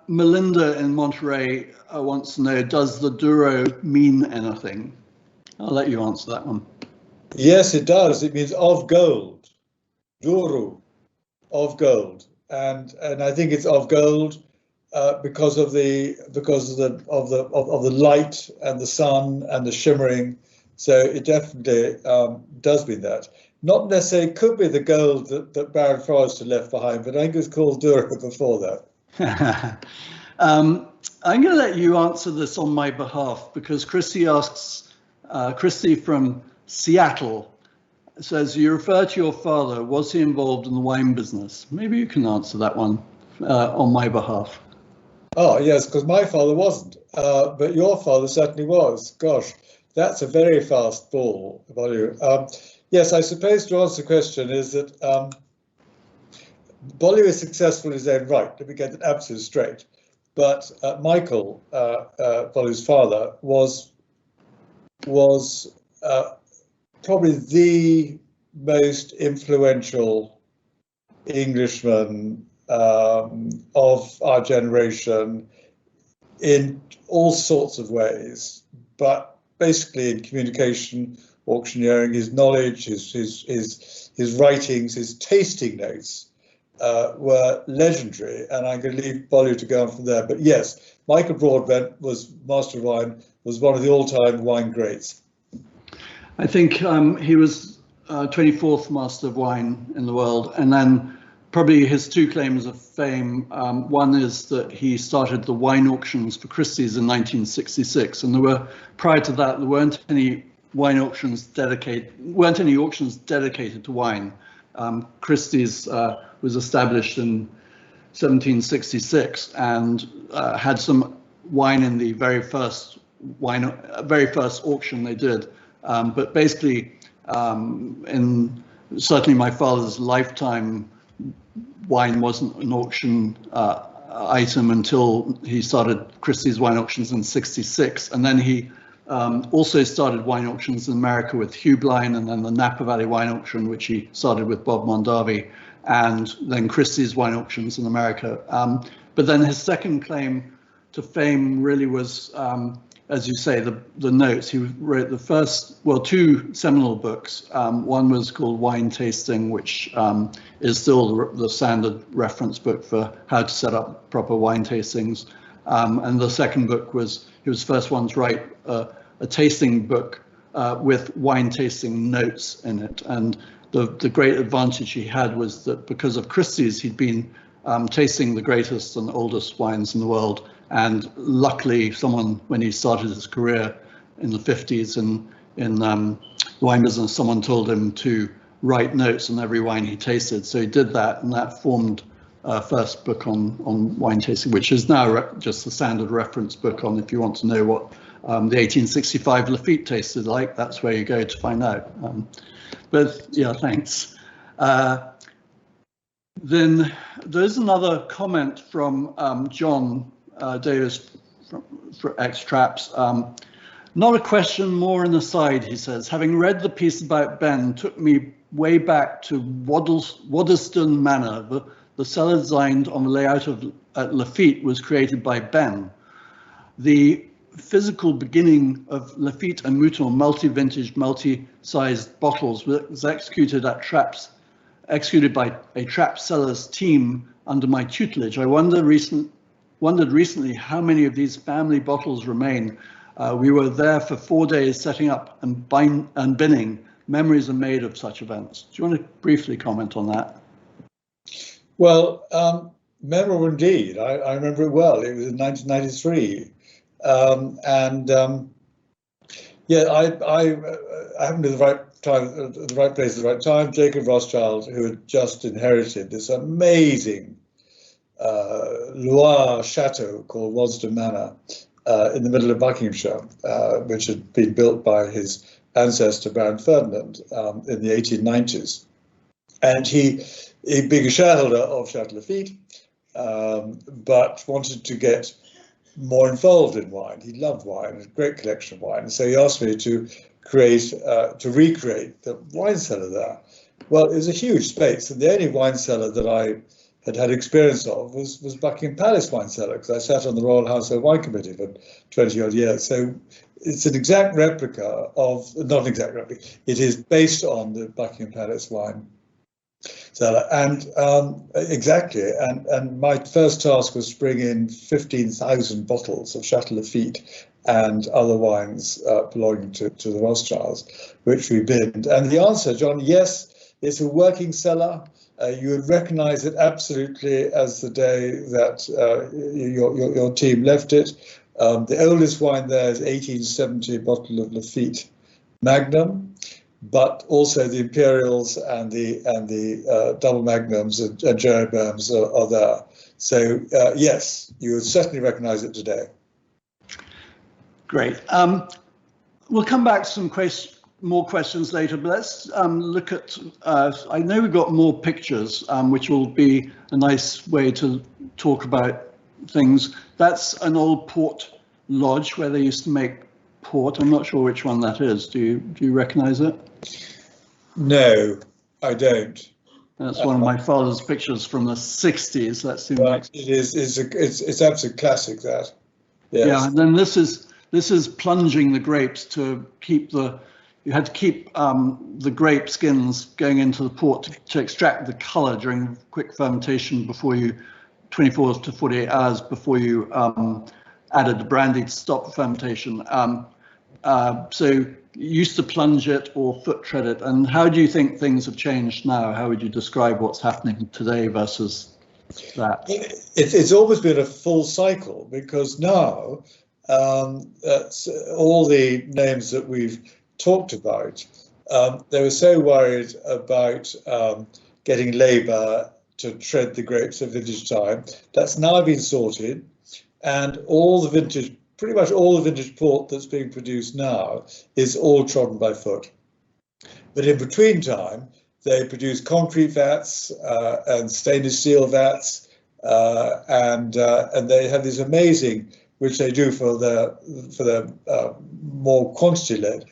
Melinda in Monterey wants to know, does the Douro mean anything? I'll let you answer that one. Yes, it does. It means of gold. Douro, of gold, and I think it's of gold because of the light and the sun and the shimmering. So it definitely does mean that. Not necessarily, could be the gold that Baron Forrester left behind, but I think it was called Douro before that. I'm going to let you answer this on my behalf, because Christy asks, Christy from Seattle says, you refer to your father, was he involved in the wine business? Maybe you can answer that one on my behalf. Oh, yes, because my father wasn't, but your father certainly was. Gosh, that's a very fast ball, Bolly. Yes, I suppose to answer the question is that Bolly was successful in his own right. Let me get it absolutely straight. But Michael, Bolly's father, was probably the most influential Englishman of our generation in all sorts of ways, but basically in communication, auctioneering. His knowledge, his writings, his tasting notes were legendary, and I'm going to leave Bolly to go on from there. But yes, Michael Broadbent was Master of Wine, was one of the all-time wine greats. I think he was 24th Master of Wine in the world, and then probably his two claims of fame. One is that he started the wine auctions for Christie's in 1966, and prior to that there weren't any auctions dedicated to wine. Christie's was established in 1766 and had some wine in the very first auction they did, but basically in certainly my father's lifetime, wine wasn't an auction item until he started Christie's wine auctions in '66, and then he also started wine auctions in America with Hugh Blind, and then the Napa Valley wine auction, which he started with Bob Mondavi, and then Christie's wine auctions in America. But then his second claim to fame really was, as you say, the notes. He wrote the first, well, two seminal books. One was called Wine Tasting, which is still the standard reference book for how to set up proper wine tastings. And the second book was, he was the first one to write a tasting book with wine tasting notes in it. And the great advantage he had was that because of Christie's, he'd been tasting the greatest and oldest wines in the world. And luckily, when he started his career in the 50s in the wine business, someone told him to write notes on every wine he tasted. So he did that, and that formed first book on wine tasting, which is now just the standard reference book on, if you want to know what the 1865 Lafite tasted like, that's where you go to find out. But yeah, thanks. Then there's another comment from John Davis for X-Traps. Not a question, more an aside, he says. Having read the piece about Ben, took me way back to Waddesdon Manor. The cellar designed on the layout at Lafite was created by Ben. The physical beginning of Lafite and Mouton multi-vintage, multi-sized bottles was executed by a trap sellers team under my tutelage. I wondered recently how many of these family bottles remain. We were there for 4 days setting up and binning. Memories are made of such events. Do you want to briefly comment on that? Well, memorable indeed. I remember it well. It was in 1993. Yeah, I happened to the right time, the right place at the right time. Jacob Rothschild, who had just inherited this amazing Loire chateau called Waddesdon Manor in the middle of Buckinghamshire, which had been built by his ancestor Baron Ferdinand in the 1890s. And he being a shareholder of Chateau Lafite, but wanted to get more involved in wine. He loved wine, a great collection of wine. So he asked me to recreate the wine cellar there. Well, it was a huge space, and the only wine cellar that I had experience of was Buckingham Palace wine cellar, because I sat on the Royal Household Wine Committee for 20 odd years. So it's an exact replica of, not an exact replica, it is based on the Buckingham Palace wine cellar. And exactly, and my first task was to bring in 15,000 bottles of Chateau Lafite and other wines belonging to the Rothschilds, which we binned. And the answer, John, yes, it's a working cellar. You would recognise it absolutely as the day that your team left it. The oldest wine there is 1870 bottle of Lafite Magnum, but also the Imperials and the double Magnums and Jeroboams are there. So yes, you would certainly recognise it today. Great. We'll come back to some more questions later, but let's look at, I know we've got more pictures, which will be a nice way to talk about things. That's an old port lodge where they used to make port. I'm not sure which one that is. Do you recognise it? No, I don't. That's one of my father's pictures from the 60s. That seems right. like It is. It's absolute classic. That. Yes. Yeah, and then this is plunging the grapes to keep you had to keep the grape skins going into the port to extract the colour during quick fermentation before you, 24 to 48 hours before you added the brandy to stop the fermentation. So you used to plunge it or foot tread it. And how do you think things have changed now? How would you describe what's happening today versus that? It's always been a full cycle, because now all the names that we've talked about, they were so worried about getting labour to tread the grapes of vintage time. That's now been sorted, and pretty much all the vintage port that's being produced now is all trodden by foot. But in between time, they produce concrete vats and stainless steel vats, and they have these amazing, which they do for their more quantity-led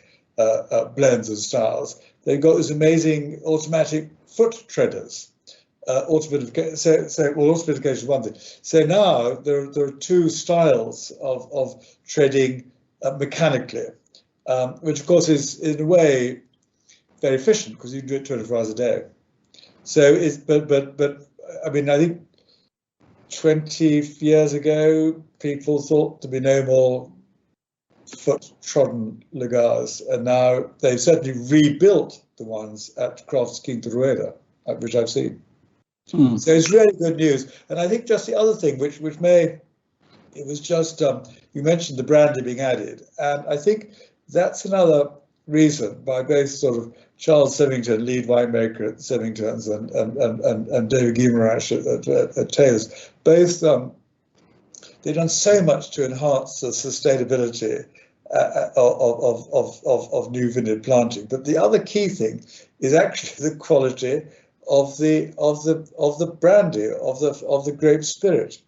blends and styles. They've got these amazing automatic foot treaders. Automatification is one thing. So now there are two styles of treading mechanically, which of course is in a way very efficient, because you can do it 24 hours a day. So but I mean, I think 20 years ago people thought there'd be no more foot trodden lugars, and now they've certainly rebuilt the ones at Crofts King Rueda, which I've seen. So it's really good news. And I think just the other thing, it was just, you mentioned the brandy being added, and I think that's another reason by both sort of Charles Symington, lead winemaker at Symington's, and David Guimaraes at Taylor's, both, they've done so much to enhance the sustainability of new vineyard planting. But the other key thing is actually the quality of the brandy, of the grape spirit,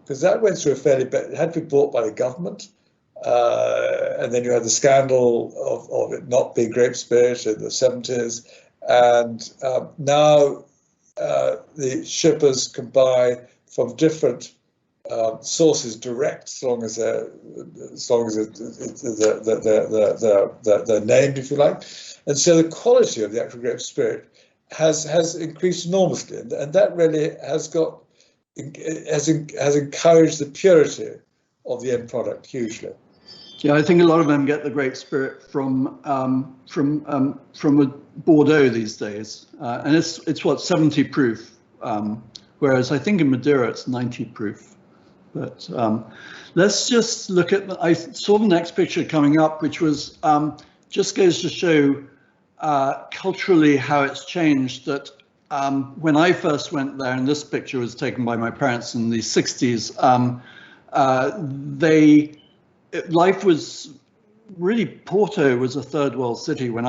because that went through it had to be bought by the government, and then you had the scandal of it not being grape spirit in the 70s, and now the shippers can buy from different sources direct, as long as they're named, if you like, and so the quality of the actual grape spirit has increased enormously, and that really has encouraged the purity of the end product hugely. Yeah, I think a lot of them get the grape spirit from Bordeaux these days, and it's what, 70 proof, whereas I think in Madeira it's 90 proof. But let's just look at. I saw the next picture coming up, which was just goes to show culturally how it's changed. That when I first went there, and this picture was taken by my parents in the 60s, life was really, Porto was a third world city. When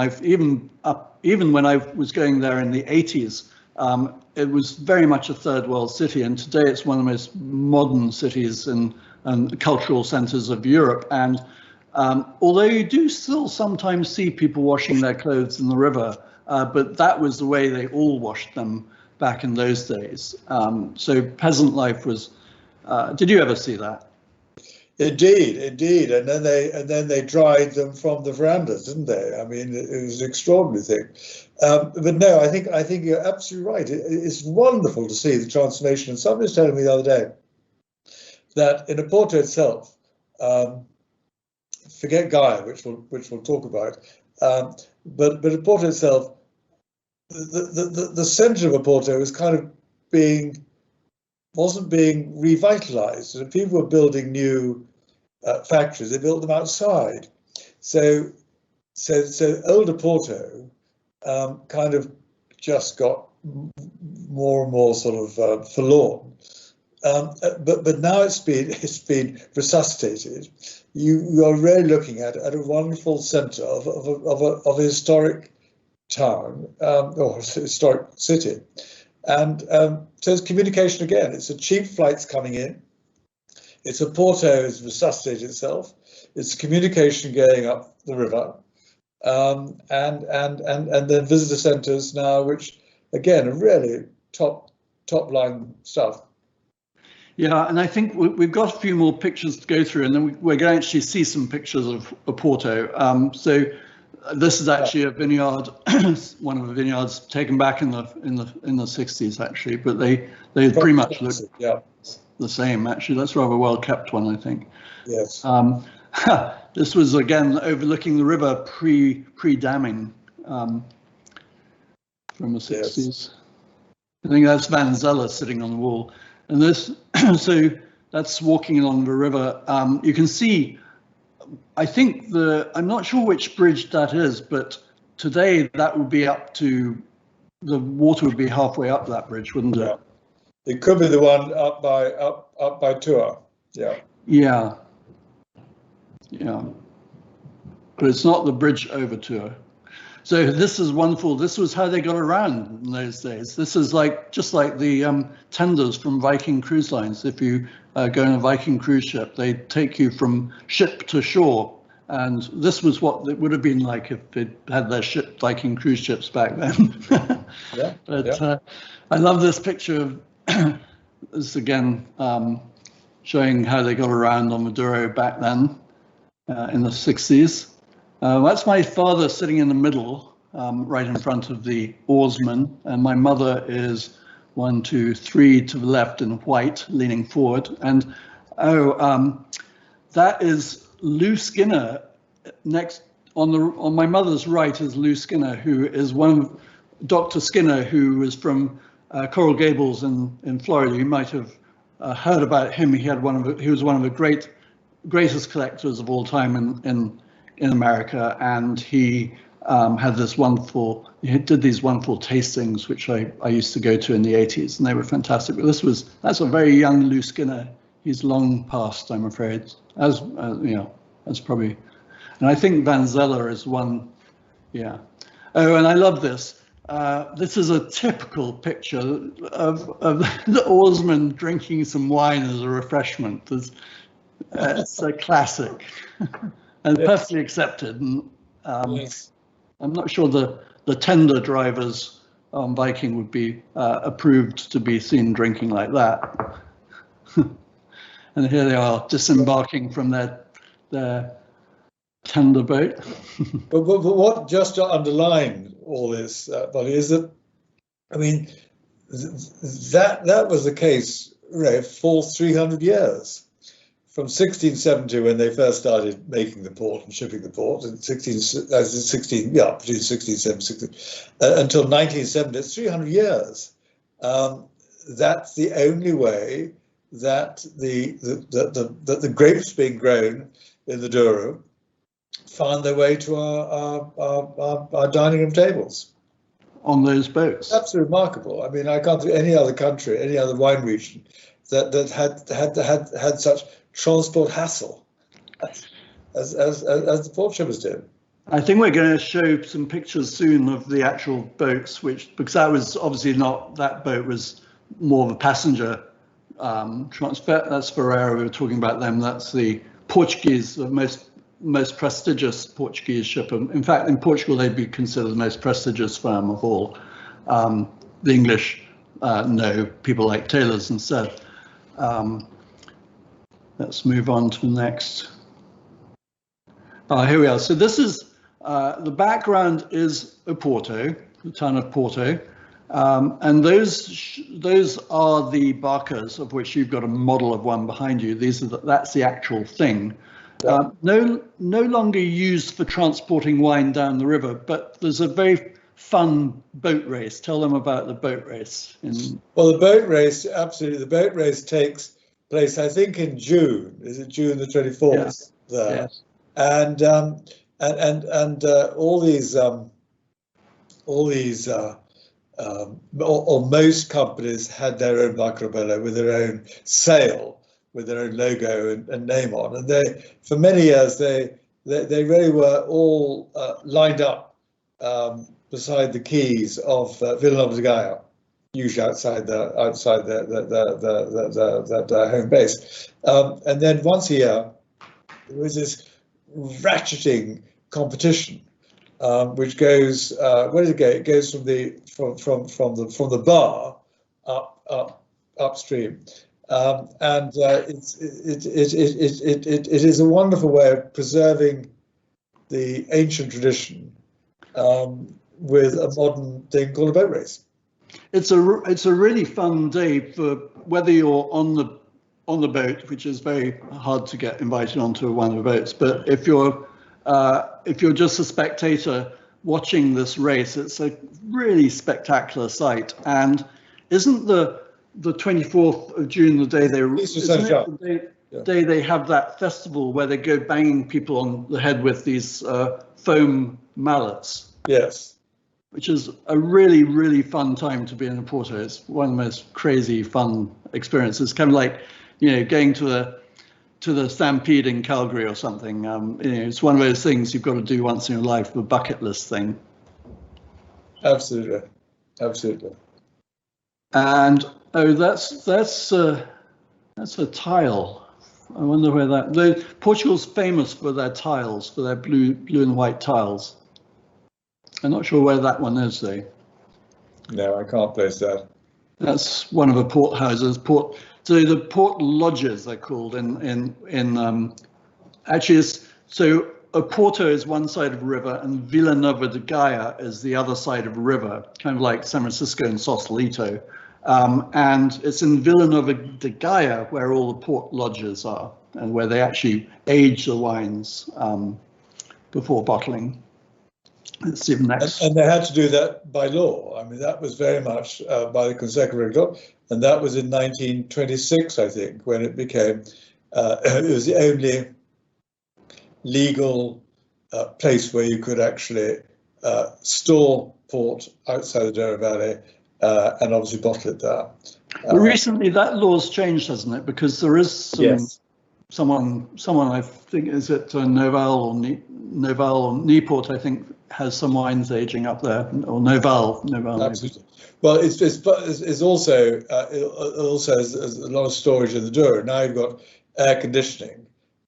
even when I was going there in the 80s, it was very much a third world city, and today it's one of the most modern cities and cultural centers of Europe. And although you do still sometimes see people washing their clothes in the river, but that was the way they all washed them back in those days. So peasant life was. Did you ever see that? Indeed, and then they dried them from the verandas, didn't they? I mean, it was an extraordinary thing. But no, I think you're absolutely right. It's wonderful to see the transformation. And somebody was telling me the other day that in Oporto itself, forget Gaia, which we'll talk about, but Oporto itself, the centre of Oporto was kind of wasn't being revitalised, and people were building new factories. They built them outside, so old Oporto kind of just got more and more sort of forlorn. But now it's been resuscitated. You are really looking at a wonderful centre of a historic town or historic city, and so it's communication again. It's a cheap flights coming in. It's Oporto has resuscitated itself. It's communication going up the river, and then visitor centres now, which again are really top line stuff. Yeah, and I think we've got a few more pictures to go through, and then we're going to actually see some pictures of Oporto. So this is actually a vineyard, one of the vineyards taken back in the 60s, actually, but they pretty much look the same. Actually, that's a rather well kept one, I think. Yes. This was again overlooking the river pre-damming from the 60s. Yes. I think that's Van Zeller sitting on the wall, and this so that's walking along the river. You can see, I think I'm not sure which bridge that is, but today that would be up to, the water would be halfway up that bridge, wouldn't it? Yeah. It could be the one up by Tour. Yeah. Yeah. Yeah. But it's not the bridge over Tour. So this is wonderful. This was how they got around in those days. This is just like the tenders from Viking cruise lines. If you go on a Viking cruise ship, they take you from ship to shore. And this was what it would have been like if it had their Viking cruise ships back then. Yeah. But I love this picture of this again, showing how they got around on Maduro back then in the 60s. That's my father sitting in the middle, right in front of the oarsman, and my mother is 1, 2, 3 to the left in white, leaning forward. And that is Lou Skinner. Next on my mother's right is Lou Skinner, who is one of Dr. Skinner, who was from Coral Gables in Florida. You might have heard about him. He was one of the greatest collectors of all time in America, and he did these wonderful tastings, which I used to go to in the 80s, and they were fantastic. But that's a very young Lou Skinner. He's long past, I'm afraid, as probably. And I think Van Zeller is one, yeah. Oh, and I love this. This is a typical picture of the oarsman drinking some wine as a refreshment. It's a classic and perfectly accepted. And Yes. I'm not sure the tender drivers on Viking would be approved to be seen drinking like that. And here they are disembarking from their tender boat. But what, just to underline all this, Bonnie, is that, I mean, that was the case, Ray, for 300 years. From 1670, when they first started making the port and shipping the port, in between 1670 and 16, until 1970, it's 300 years. That's the only way that the grapes being grown in the Douro found their way to our dining room tables. On those boats. Absolutely remarkable. I mean, I can't think of any other country, any other wine region that had such transport hassle as the port shippers did. I think we're going to show some pictures soon of the actual boats, because that was obviously not, that boat was more of a passenger transfer. That's Ferreira, we were talking about them. That's the Portuguese, the most prestigious Portuguese ship. In fact, in Portugal, they'd be considered the most prestigious firm of all. The English know people like Taylor's instead. Let's move on to the next. Here we are. So this is, the background is Oporto, the town of Porto. And those are the barcas, of which you've got a model of one behind you. That's the actual thing. No longer used for transporting wine down the river, but there's a very fun boat race. Tell them about the boat race. Well, the boat race, absolutely. The boat race takes place, I think, in June. Is it June the 24th? Yes. There. Yes. And all these or most companies had their own barcarola with their own sail, with their own logo and name on. And they, for many years, they really were all lined up beside the quays of Villanova de Gaia, usually outside their home base. And then once a year, there was this ratcheting competition, which goes, where does it go? It goes from the bar upstream. And it is a wonderful way of preserving the ancient tradition with a modern thing called a boat race. It's a really fun day for whether you're on on the boat, which is very hard to get invited onto one of the boats. But if you're just a spectator watching this race, it's a really spectacular sight. And isn't the 24th of June the day day they have that festival where they go banging people on the head with these foam mallets? Yes. Which is a really, really fun time to be in a Porto. It's one of the most crazy, fun experiences. Kind of like, going to the Stampede in Calgary or something. It's one of those things you've got to do once in your life, the bucket list thing. Absolutely, absolutely. And that's a tile. I wonder where Portugal's famous for their tiles, for their blue and white tiles. I'm not sure where that one is, though. No, I can't place that. That's one of the port houses. So the port lodges, they're called. So a Porto is one side of a river, and Vila Nova de Gaia is the other side of a river, kind of like San Francisco and Sausalito. And it's in Vila Nova de Gaia where all the port lodges are, and where they actually age the wines before bottling. Let's see the next. And they had to do that by law. I mean, that was very much by the consecutive law, and that was in 1926, I think, when it became, it was the only legal place where you could actually store port outside the Douro Valley and obviously bottle it there. But recently that law's changed, hasn't it? Because there is someone I think, is it Noval or Newport, I think, has some wines aging up there, or Noval. Absolutely. Well, it's also it also has a lot of storage in the Douro. Now you've got air conditioning.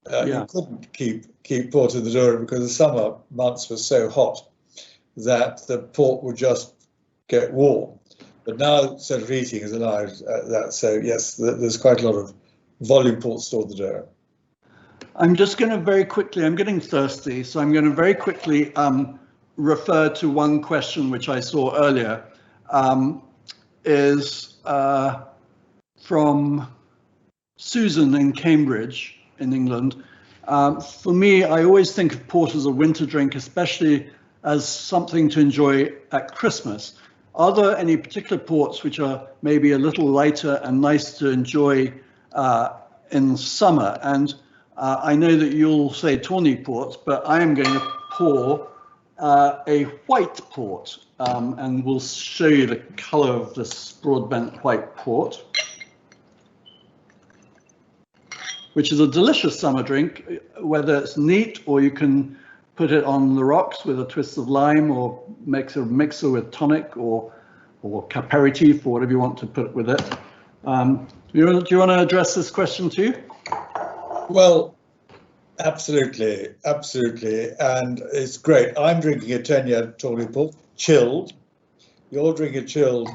You couldn't keep port in the Douro because the summer months were so hot that the port would just get warm. But now central heating has allowed that. So yes, there's quite a lot of volume port stored in the Douro. I'm just going to very quickly, I'm getting thirsty, so I'm going to very quickly refer to one question which I saw earlier, is from Susan in Cambridge in England. For me, I always think of port as a winter drink, especially as something to enjoy at Christmas. Are there any particular ports which are maybe a little lighter and nice to enjoy in summer? And I know that you'll say tawny ports, but I am going to pour a white port, and we'll show you the colour of this Broadbent white port, which is a delicious summer drink, whether it's neat or you can put it on the rocks with a twist of lime, or make a mixer with tonic or aperitif, or whatever you want to put with it. Do you want to address this question too? Well, absolutely, and it's great. I'm drinking a 10-year tawny port, chilled. You're drinking a chilled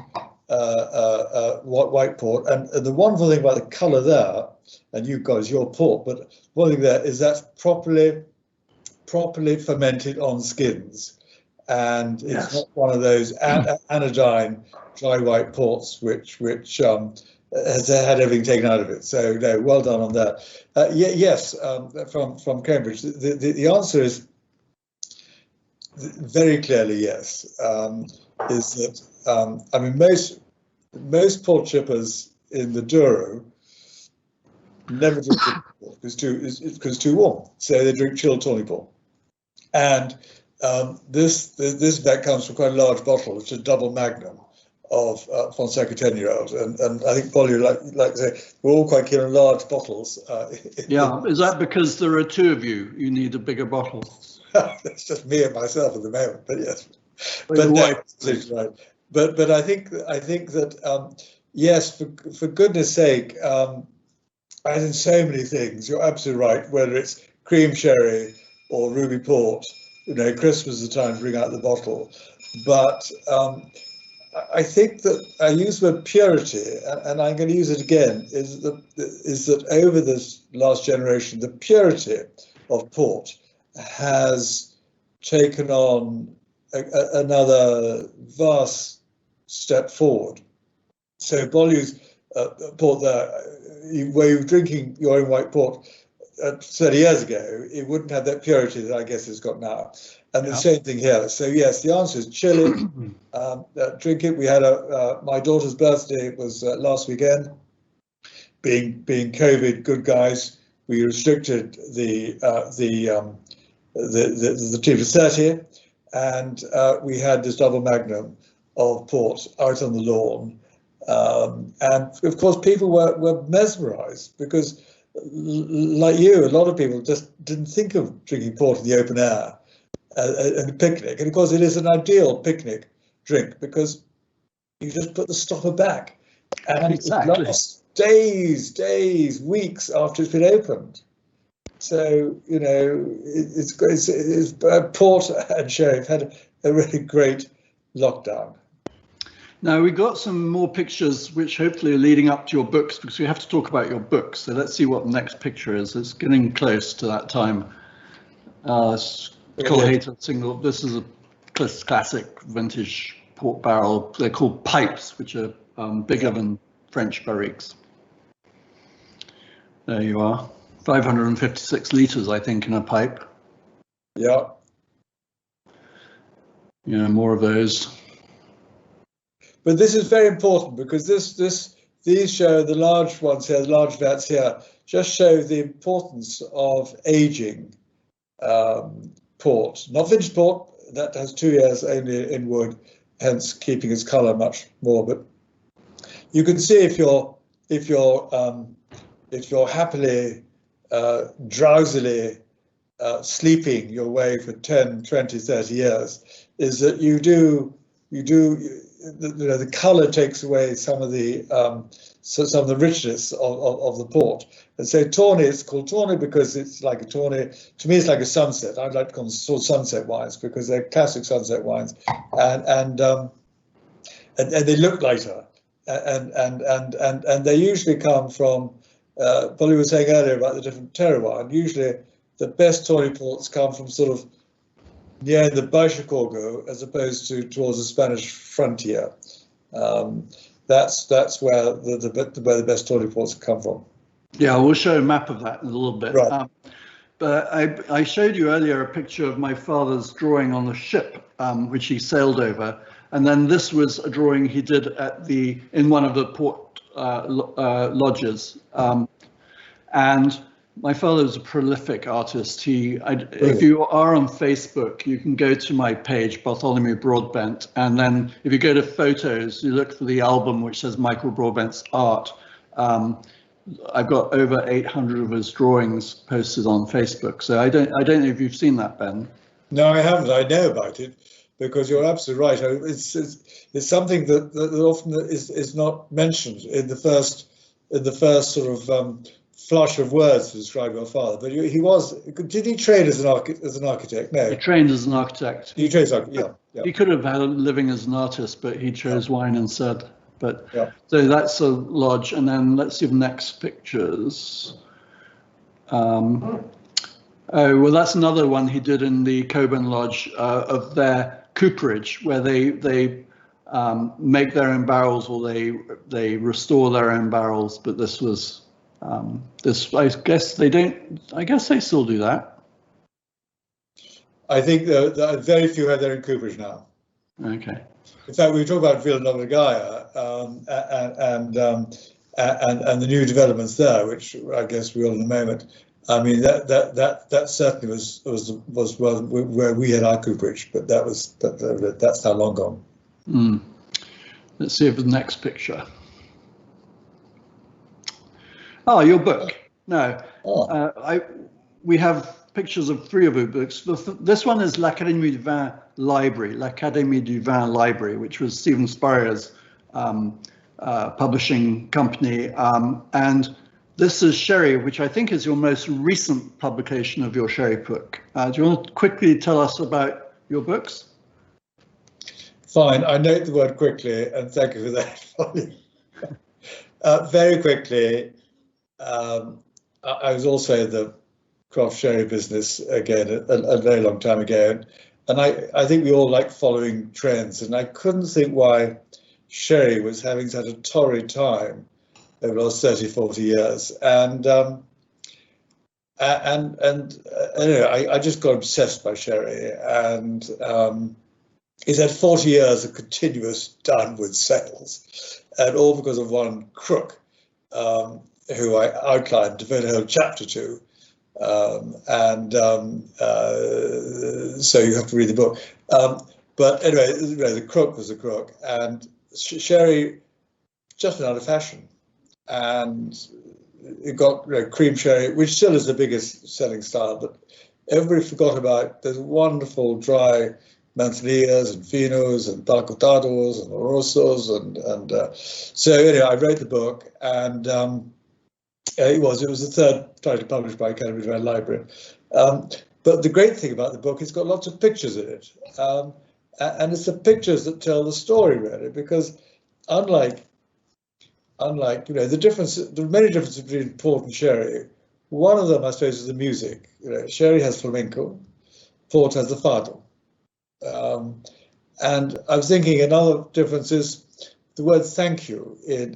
white port, and the wonderful thing about the colour there, and you've got is your port, but one thing there is that's properly fermented on skins, and it's not one of those anodyne dry white ports which has had everything taken out of it. So no, well done on that. Yes, from Cambridge. The answer is very clearly yes. Is that I mean, most port shippers in the Douro never drink port because it's too warm, so they drink chilled tawny port. And that comes from quite a large bottle, which is a double magnum of Fonseca 10-year-old, and I think Polly like to say we're all quite keen on large bottles. Yeah, is that because there are two of you? You need a bigger bottle. It's just me and myself at the moment, but yes. But right. But I think that yes, for goodness sake, as in so many things, you're absolutely right. Whether it's cream sherry or ruby port, Christmas is the time to bring out the bottle. But I think that I use the word purity, and I'm going to use it again, is that over this last generation, the purity of port has taken on another vast step forward. So Beaulieu's port there, where you were drinking your own white port 30 years ago, it wouldn't have that purity that I guess it's got now. And the same thing here. So yes, the answer is chill it, drink it. We had my daughter's birthday was last weekend. Being COVID good guys, we restricted the team to 30, and we had this double magnum of port out on the lawn, and of course people were mesmerised because, like you, a lot of people just didn't think of drinking port in the open air and a picnic, and of course it is an ideal picnic drink because you just put the stopper back, and exactly. It lasts days, weeks after it's been opened. So it's port and sherry have had a really great lockdown. Now we got some more pictures which hopefully are leading up to your books, because we have to talk about your books. So let's see what the next picture is. It's getting close to that time. Single. This is a classic vintage port barrel. They're called pipes, which are bigger than French barriques. There you are. 556 litres, I think, in a pipe. Yeah. More of those. But this is very important because these show, the large ones here, the large vats here, just show the importance of aging port. Not vintage port, that has 2 years only in wood, hence keeping its colour much more. But you can see if you're happily, drowsily sleeping your way for 10, 20, 30 years, is that the colour takes away some of the richness of the port. And so tawny, it's called tawny because it's like a tawny. To me, it's like a sunset. I'd like to call them sunset wines because they're classic sunset wines, and they look lighter, and they usually come from. Polly was saying earlier about the different terroir, and usually the best tawny ports come from sort of near the Baixo Corgo as opposed to towards the Spanish frontier. That's where the best tawny ports come from. Yeah, we'll show a map of that in a little bit. Right. But I showed you earlier a picture of my father's drawing on the ship, which he sailed over, and then this was a drawing he did in one of the port lodges. And my father was a prolific artist. If you are on Facebook, you can go to my page, Bartholomew Broadbent, and then if you go to photos, you look for the album which says Michael Broadbent's art. I've got over 800 of his drawings posted on Facebook. So I don't know if you've seen that, Ben. No, I haven't. I know about it because you're absolutely right. It's something that often is not mentioned in the first sort of flush of words to describe your father. But did he train as an architect? No. He trained as an architect. He trained as an architect, yeah. He could have had a living as an artist, but he chose wine instead. But yeah. So that's a lodge, and then let's see the next pictures. Oh, well, that's another one he did in the Coburn Lodge of their cooperage, where they make their own barrels, or they restore their own barrels. But this was I guess they don't. I guess they still do that. I think that very few have their own cooperage now. Okay. In fact, we talk about Villa Nova Gaia and the new developments there, which I guess we will in a moment. I mean that certainly was where we had our cooperage, but that's now long gone. Mm. Let's see if the next picture. Oh, your book. No, we have pictures of 3 of your books. This one is l'Académie du Vin Library, l'Académie du Vin Library, which was Stephen Spurrier's publishing company. And this is Sherry, which I think is your most recent publication of your Sherry book. Do you want to quickly tell us about your books? Fine, I note the word quickly, and thank you for that. Very quickly, I was also in the craft sherry business again a very long time ago, and I think we all like following trends, and I couldn't think why sherry was having such a torrid time over the last 30, 40 years. And anyway, I just got obsessed by sherry, and it's had 40 years of continuous downward sales, and all because of one crook who I outlined, devoted a whole chapter to. So you have to read the book. But anyway, the crook was a crook, and sherry just went out of fashion. And it got cream sherry, which still is the biggest selling style, but everybody forgot about those wonderful dry Manzanillas and Finos and Pacotados and Orosos, and so anyway, I wrote the book, and it was the third title published by Academy Grand Library. But the great thing about the book, it's got lots of pictures in it, and it's the pictures that tell the story, really, because unlike the many differences between port and sherry. One of them, I suppose, is the music. Sherry has flamenco, port has the fado. And I was thinking another difference is the word "thank you" in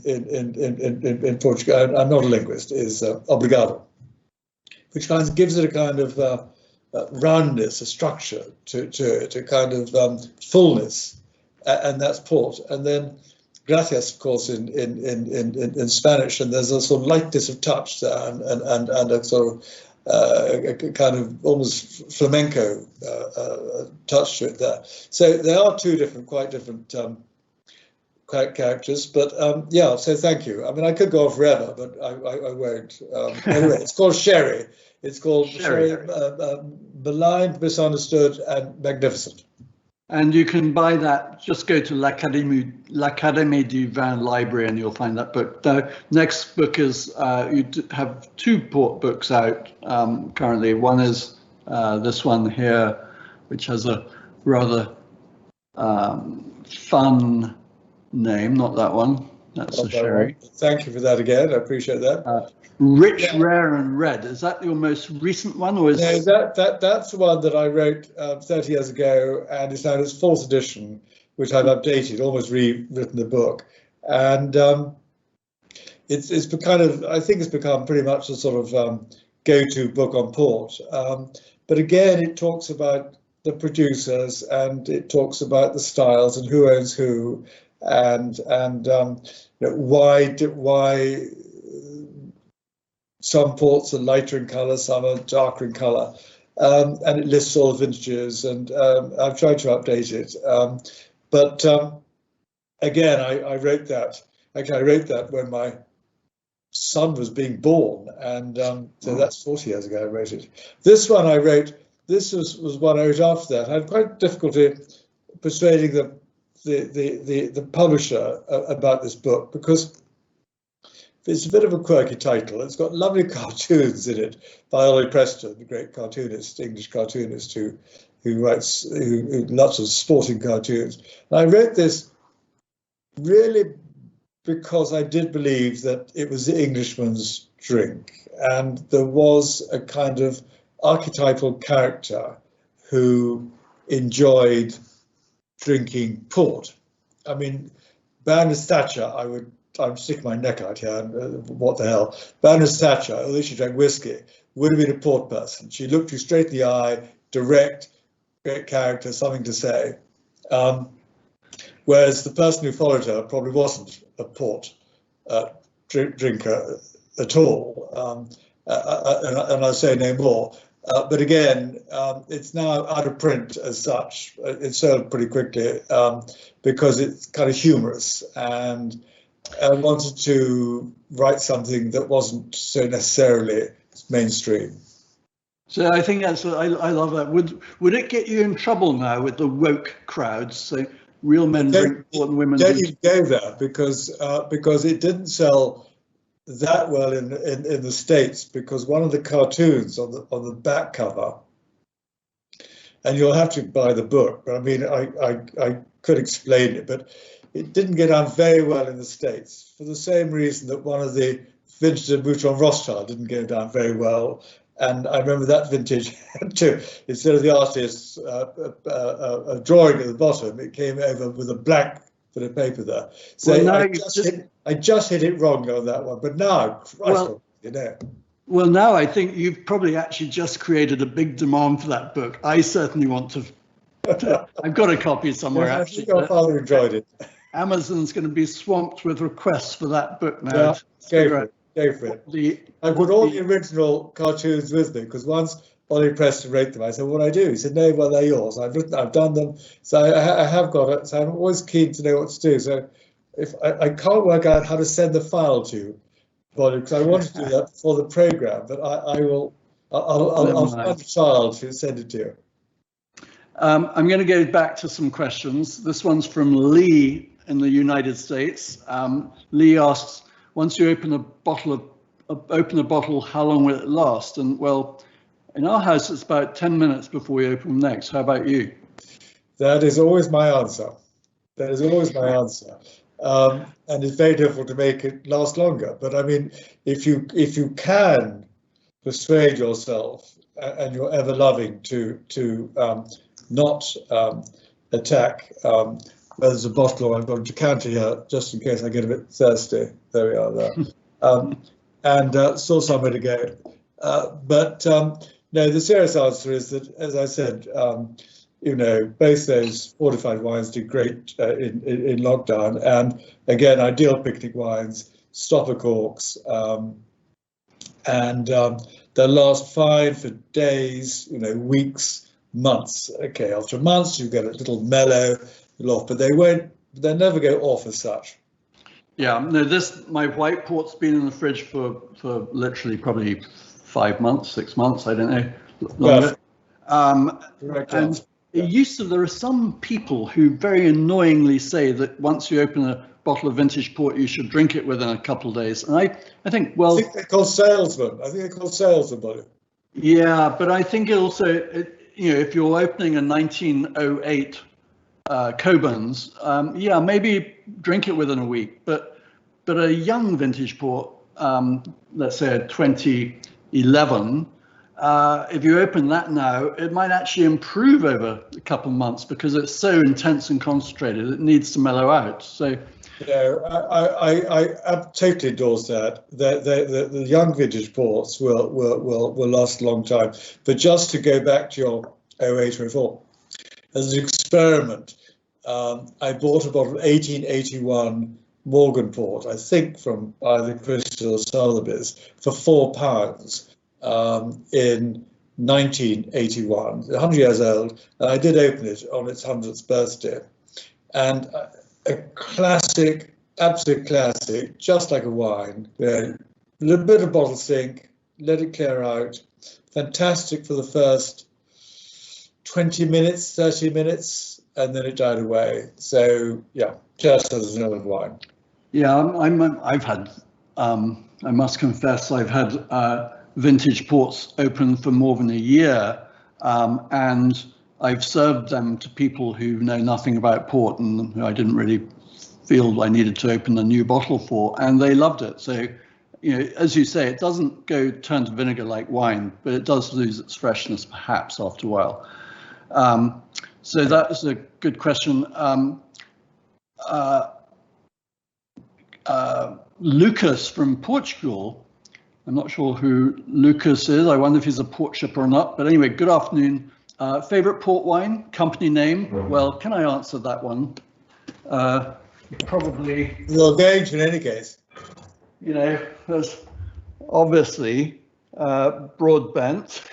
Portuguese. I'm not a linguist. Is obrigado, which kind of gives it a kind of roundness, a structure to it, a kind of fullness, and that's port. And then gracias, of course, in Spanish, and there's a sort of lightness of touch there, and a sort of a kind of almost flamenco touch to it there. So there are two quite different characters, but yeah. So thank you. I mean, I could go on forever, but I won't. Anyway, it's called sherry. It's called sherry, Maligned, Misunderstood, and Magnificent. And you can buy that, just go to l'Académie du Vin Library and you'll find that book. The next book is, you have two port books out currently. One is this one here, which has a rather fun name, not that one, that's a sherry. Thank you for that again, I appreciate that. Rich, Rare and Red. Is that your most recent one, or is no? That's the one that I wrote 30 years ago, and it's now its fourth edition, which I've updated, almost rewritten the book, and it's kind of, I think it's become pretty much a sort of go-to book on port. But again, it talks about the producers, and it talks about the styles and who owns who, and why. Some ports are lighter in colour, some are darker in colour, and it lists all the vintages, and I've tried to update it. But again, I wrote that. Actually, I wrote that when my son was being born, and so that's 40 years ago I wrote it. This one I wrote, this was one I wrote after that. I had quite difficulty persuading the publisher about this book, because it's a bit of a quirky title. It's got lovely cartoons in it by Ollie Preston, the great cartoonist, English cartoonist who writes lots of sporting cartoons. And I wrote this really because I did believe that it was the Englishman's drink, and there was a kind of archetypal character who enjoyed drinking port. I mean, Baroness Thatcher, I'm sticking my neck out here, what the hell. Baroness Thatcher, although she drank whiskey, would have been a port person. She looked you straight in the eye, direct, great character, something to say. Whereas the person who followed her probably wasn't a port drinker at all. And I'll say no more. But again, it's now out of print as such. It sold pretty quickly because it's kind of humorous, and I wanted to write something that wasn't so necessarily mainstream. So I think that's, I love that. Would it get you in trouble now with the woke crowds? So real men drink port and women don't even go there, because it didn't sell that well in the States, because one of the cartoons on the back cover, and you'll have to buy the book, but I mean I could explain it, but it didn't get on very well in the States, for the same reason that one of the vintages of Mouton Rothschild didn't go down very well. And I remember that vintage too. Instead of the artist's drawing at the bottom, it came over with a black bit of paper there. So well, I just hit it wrong on that one, but now, you know. Well, now I think you've probably actually just created a big demand for that book. I certainly want to. I've got a copy somewhere. Yes, actually. I think your father enjoyed it. Amazon's going to be swamped with requests for that book now. Yeah, go for it. I put all the original cartoons with me because once Ollie Preston wrote them, I said, "What do I do?" He said, "No, well, they're yours. I've done them, so I have got it. So I'm always keen to know what to do. So if I can't work out how to send the file to you, because I want to do that for the program, but I'll find a child to send it to you." I'm going to go back to some questions. This one's from Lee in the United States. Lee asks, once you open a bottle, how long will it last? And well, in our house, it's about 10 minutes before we open next. How about you? That is always my answer. That is always my answer. And it's very difficult to make it last longer. But I mean, if you can persuade yourself and you're ever loving to not attack. There's a bottle, I've got a decanter here just in case I get a bit thirsty. There we are there. And still somewhere to go. But no, the serious answer is that, as I said, you know, both those fortified wines did great in lockdown. And again, ideal picnic wines, stopper corks, and they last fine for days, you know, weeks, months. Okay, after months you get a little mellow off, but they'll never go off as such. Yeah, no, my white port's been in the fridge for literally probably 5 months, 6 months, I don't know, longer. And there are some people who very annoyingly say that once you open a bottle of vintage port, you should drink it within a couple of days. And I think, well, I think they're called salesmen. Buddy. Yeah, but I think it also, you know, if you're opening a 1908 Coburn's, yeah, maybe drink it within a week. But a young vintage port, let's say a 2011, if you open that now, it might actually improve over a couple of months because it's so intense and concentrated. It needs to mellow out. So. Yeah, I totally endorse that. The young vintage ports will last a long time. But just to go back to your 08-04, as an experiment, I bought a bottle of 1881 Morgan port, I think from either Crystal or Sotheby's, for £4 in 1981, 100 years old. And I did open it on its 100th birthday. And a classic, absolute classic, just like a wine. A little bit of bottle sink, let it clear out. Fantastic for the first 20 minutes, 30 minutes, and then it died away. So yeah, just as an old wine. Yeah, I've had, I must confess, I've had vintage ports open for more than a year, and I've served them to people who know nothing about port and who I didn't really feel I needed to open a new bottle for, and they loved it. So, you know, as you say, it doesn't turn to vinegar like wine, but it does lose its freshness perhaps after a while. So that was a good question. Lucas from Portugal. I'm not sure who Lucas is. I wonder if he's a port shipper or not. But anyway, good afternoon. Favorite port wine, company name? Well, can I answer that one? Probably. You're going to in any case. You know, there's obviously Broadbent.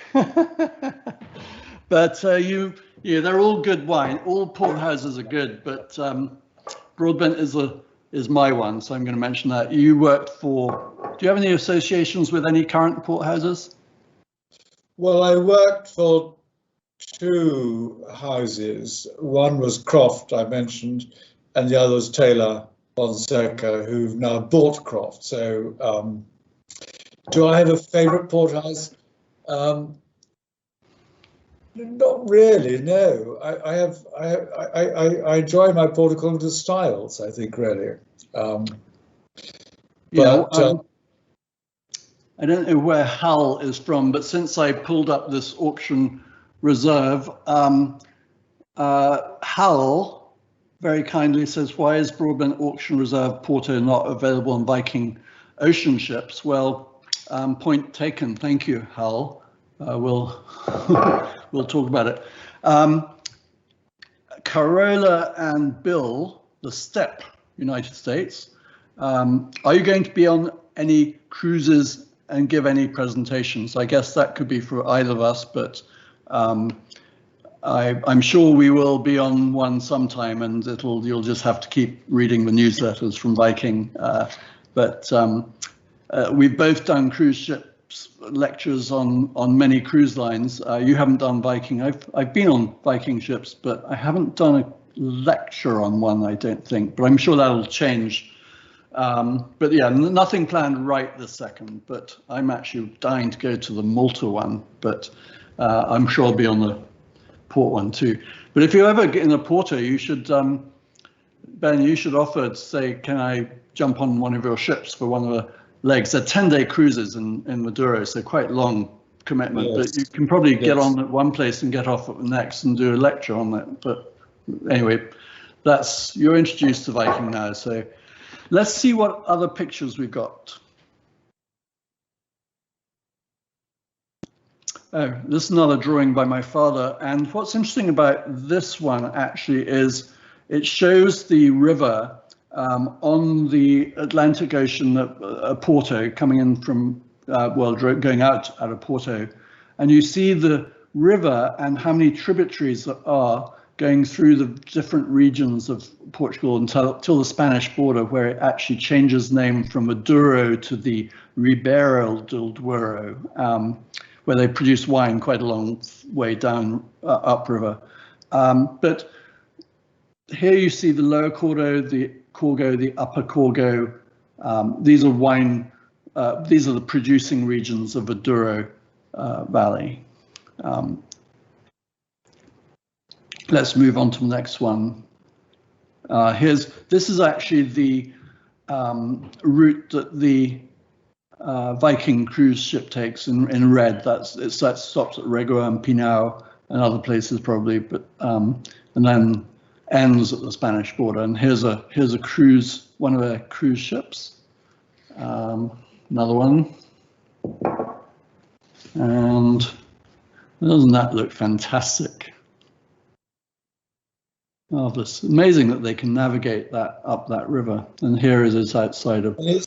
But they're all good wine. All port houses are good, but Broadbent is my one, so I'm going to mention that. You worked for. Do you have any associations with any current port houses? Well, I worked for 2 houses. One was Croft, I mentioned, and the other was Taylor Fonseca, who've now bought Croft. So, do I have a favourite port house? Not really, no. I enjoy my port according to styles, I think, really. I don't know where Hull is from, but since I pulled up this auction reserve, Hull very kindly says, why is Broadbent Auction Reserve Porto not available on Viking ocean ships? Well, point taken. Thank you, Hal. We'll we'll talk about it. Carola and Bill, the Step, United States. Are you going to be on any cruises and give any presentations? I guess that could be for either of us, but I'm sure we will be on one sometime, and you'll just have to keep reading the newsletters from Viking. We've both done cruise ships lectures on many cruise lines. You haven't done Viking. I've been on Viking ships, but I haven't done a lecture on one, I don't think. But I'm sure that'll change. But yeah, nothing planned right this second. But I'm actually dying to go to the Malta one. But I'm sure I'll be on the port one too. But if you ever get in a Porto, you should, Ben, you should offer to say, can I jump on one of your ships for one of the legs? They're 10-day cruises in Maduro, so quite long commitment. Yes. But you can probably get on at one place and get off at the next and do a lecture on it. But anyway, you're introduced to Viking now. So let's see what other pictures we've got. Oh, this is another drawing by my father. And what's interesting about this one actually is it shows the river on the Atlantic Ocean at Porto, coming in from, going out of Porto. And you see the river and how many tributaries there are going through the different regions of Portugal until the Spanish border, where it actually changes name from the Douro to the Ribeiro del Douro, where they produce wine quite a long way down upriver. But here you see the Lower Corgo, the Corgo, the Upper Corgo. These are wine. These are the producing regions of the Douro Valley. Let's move on to the next one. This is actually the route that the Viking cruise ship takes in red. That stops at Regua and Pinau and other places probably, but and then ends at the Spanish border. And here's a cruise, one of their cruise ships. Another one. And doesn't that look fantastic? Marvelous. Amazing that they can navigate that up that river. And here it is outside of. And it is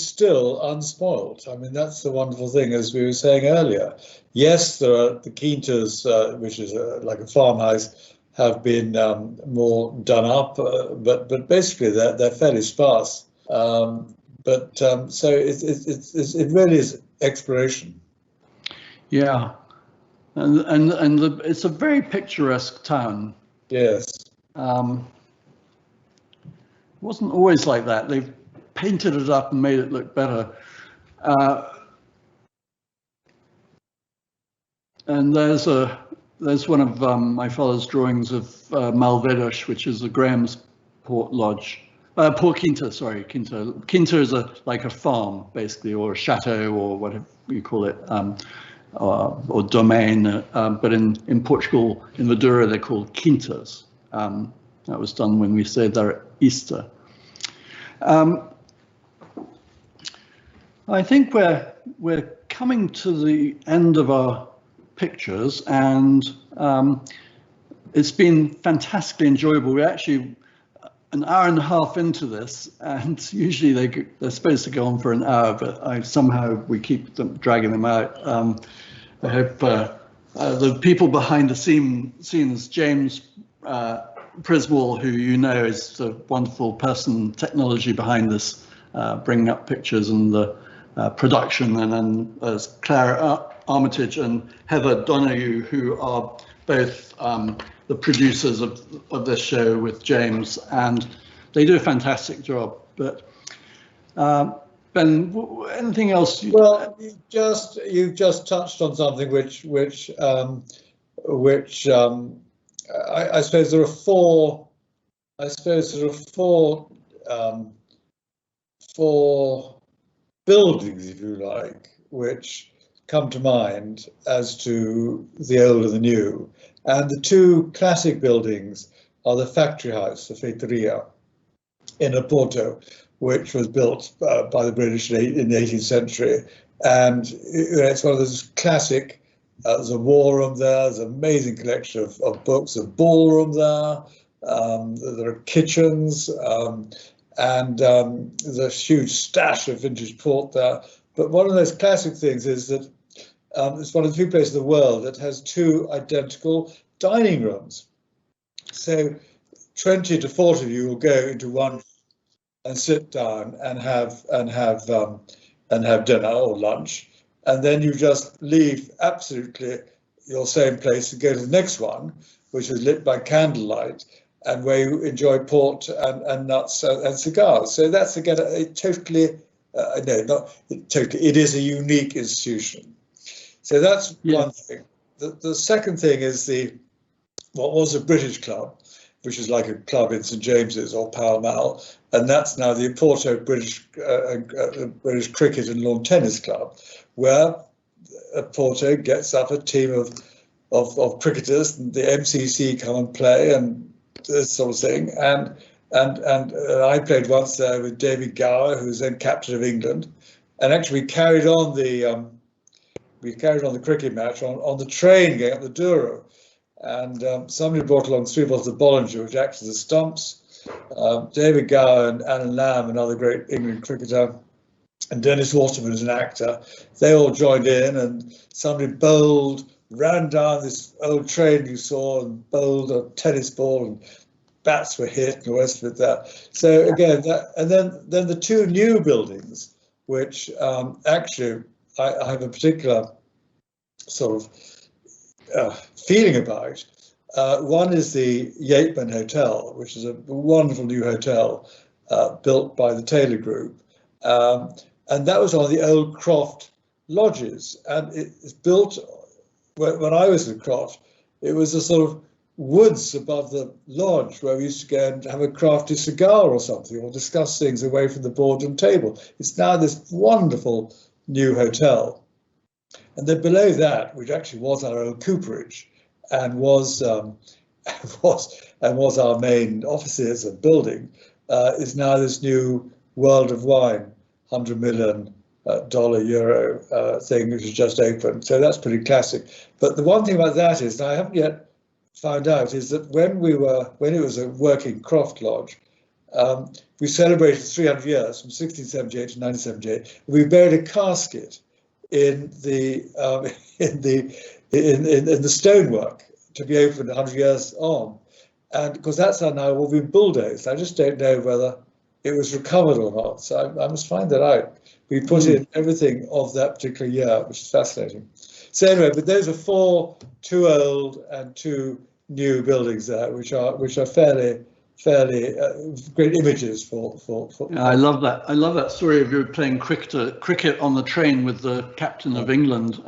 still unspoilt. I mean, that's the wonderful thing, as we were saying earlier. Yes, there are the quintas, which is like a farmhouse, have been more done up, but basically they're fairly sparse. So it really is exploration. Yeah, and it's a very picturesque town. Yes. It wasn't always like that. They've painted it up and made it look better. And there's one of my father's drawings of Malvedos, which is the Graham's Port Lodge. Port Quinta, sorry, Quinta. Quinta is like a farm, basically, or a chateau, or whatever you call it, or domain. But in Portugal, in Maduro, they're called quintas. That was done when we stayed there at Easter. I think we're coming to the end of our pictures, and it's been fantastically enjoyable. We're actually an hour and a half into this, and usually they're supposed to go on for an hour, but somehow we keep dragging them out. I hope the people behind the scenes, James Priswell, who you know is the wonderful person, technology behind this, bringing up pictures and the production, and then there's Claire Armitage and Heather Donoghue, who are both the producers of this show with James, and they do a fantastic job. But Ben, anything else? Well, you just touched on something which I suppose there are four. I suppose there are four buildings, if you like, which come to mind as to the old and the new. And the two classic buildings are the factory house, the feitoria, in Oporto, which was built by the British in the 18th century. And it's one of those classic, there's a war room there, there's an amazing collection of books, a ballroom there, there are kitchens, and there's a huge stash of vintage port there. But one of those classic things is that it's one of the few places in the world that has two identical dining rooms. So 20 to 40 of you will go into one and sit down and have dinner or lunch, and then you just leave absolutely your same place and go to the next one, which is lit by candlelight, and where you enjoy port and nuts and cigars. So that's again a totally no, not totally. It is a unique institution. So that's one thing. The second thing is what was a British club, which is like a club in St James's or Pall Mall, and that's now the Porto British Cricket and Lawn Tennis Club, where Porto gets up a team of cricketers, and the MCC come and play and this sort of thing. And I played once there with David Gower, who was then captain of England, and actually we carried on the cricket match on the train going up the Douro. And somebody brought along 3 bottles of Bollinger, which acts as the stumps. David Gower and Alan Lamb, another great England cricketer, and Dennis Waterman as an actor, they all joined in, and somebody ran down this old train you saw and bowled a tennis ball, and bats were hit and the rest of it there. So again, and then the 2 new buildings, which actually I have a particular sort of feeling about. One is the Yeatman Hotel, which is a wonderful new hotel built by the Taylor Group. And that was one of the old Croft lodges. And it's built, when I was in Croft, it was a sort of woods above the lodge where we used to go and have a crafty cigar or something, or discuss things away from the board and table. It's now this wonderful new hotel. And then below that, which actually was our old cooperage and was our main offices and building, is now this new World of Wine, $100 million euro thing, which has just opened. So that's pretty classic. But the one thing about that is, and I haven't yet found out, is that when it was a working Croft Lodge, we celebrated 300 years from 1678 to 1978. We buried a casket in the stonework to be opened 100 years on, and because that's now all been bulldozed. I just don't know whether it was recovered or not. So I must find that out. We put in everything of that particular year, which is fascinating. So anyway, but those are 4, 2 old and 2 new buildings there, which are fairly great images for. Yeah, I love that. I love that story of you playing cricket on the train with the captain of England.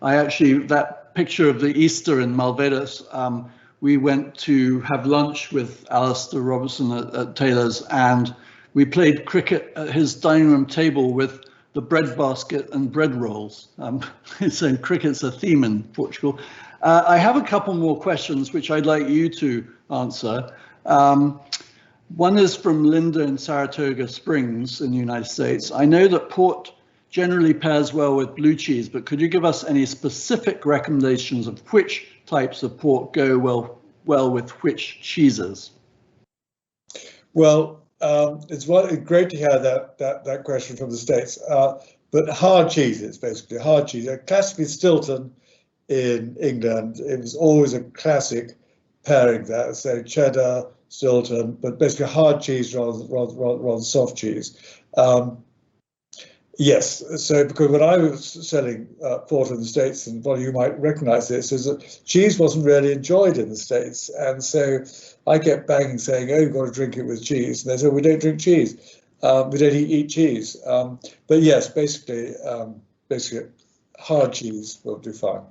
That picture of the Easter in Malvedas, we went to have lunch with Alistair Robertson at Taylor's, and we played cricket at his dining room table with the bread basket and bread rolls. So cricket's a theme in Portugal. I have a couple more questions which I'd like you to answer. One is from Linda in Saratoga Springs in the United States. I know that port generally pairs well with blue cheese, but could you give us any specific recommendations of which types of port go well with which cheeses? Well, it's great to hear that question from the States. But hard cheeses, basically hard cheese. Classically Stilton in England, it was always a classic pairing there. So cheddar, Stilton, but basically hard cheese rather than soft cheese. Yes, so because when I was selling port in the States, and one of you might recognize this, is that cheese wasn't really enjoyed in the States. And so I kept banging saying, oh, you've got to drink it with cheese. And they said, we don't drink cheese. We don't eat cheese. But yes, basically hard cheese will do fine.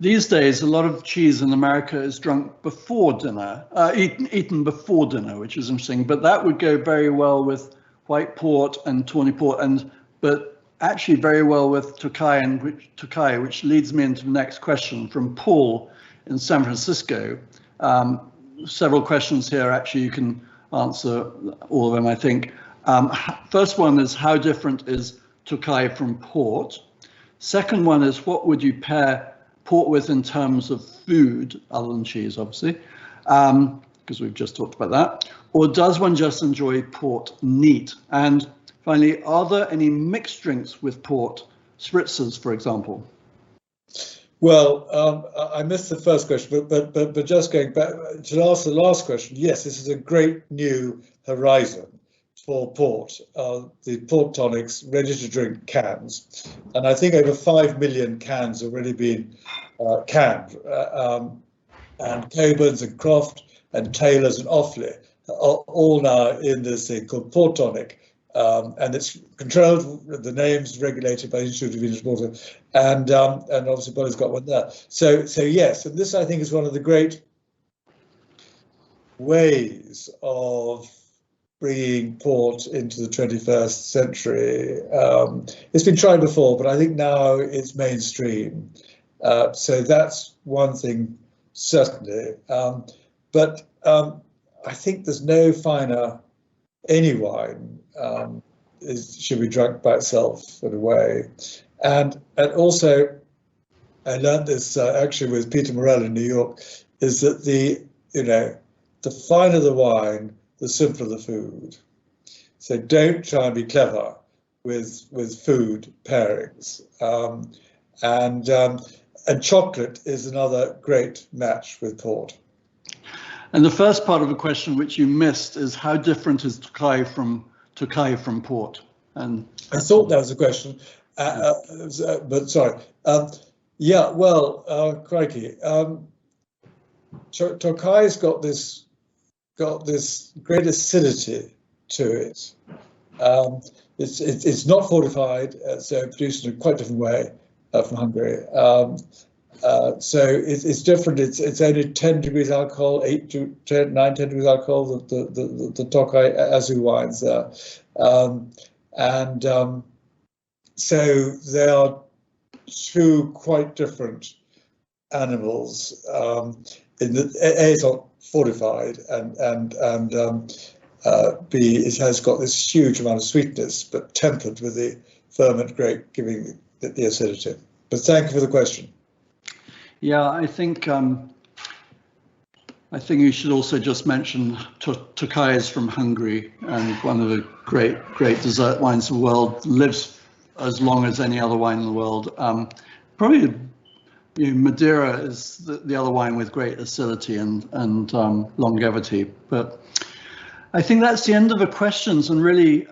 These days, a lot of cheese in America is drunk before dinner, eaten before dinner, which is interesting. But that would go very well with white port and tawny port, but actually very well with Tokai, which leads me into the next question from Paul in San Francisco. several questions here. Actually, you can answer all of them, I think. First one is, how different is Tokai from port? Second one is, what would you pair port with in terms of food, other than cheese, obviously, because we've just talked about that. Or does one just enjoy port neat? And finally, are there any mixed drinks with port, spritzers, for example? Well, I missed the first question, but just going back to ask the last question, yes, this is a great new horizon for port, the port tonics ready-to-drink cans. And I think over 5 million cans have already been canned. And Coburn's and Croft and Taylor's and Offley are all now in this thing called port tonic. And it's controlled, the name's regulated by the Institute of English Water, and obviously Bolly's got one there. So yes, and this I think is one of the great ways of bringing port into the 21st century. It's been tried before, but I think now it's mainstream. So that's one thing, certainly. But I think there's no finer any wine should be drunk by itself in a way. And also, I learned this actually with Peter Morell in New York, is that the finer the wine, the simpler the food. So don't try and be clever with food pairings. And chocolate is another great match with port. And the first part of the question, which you missed, is how different is Tokai from port? And I thought that was a question, but sorry. Yeah, well, crikey, Tokai's got this great acidity to it. It's not fortified, so produced in a quite different way from Hungary. So it's different. It's only 10 degrees alcohol, 8 to 10 degrees alcohol. The Tokai Azu wines there, so they are two quite different animals. In that A, it's not fortified, and B, it has got this huge amount of sweetness, but tempered with the ferment grape giving the acidity. But thank you for the question. Yeah, I think you should also just mention Tokai is from Hungary, and one of the great dessert wines of the world, lives as long as any other wine in the world. Probably Madeira is the other wine with great acidity and longevity. But I think that's the end of the questions, and really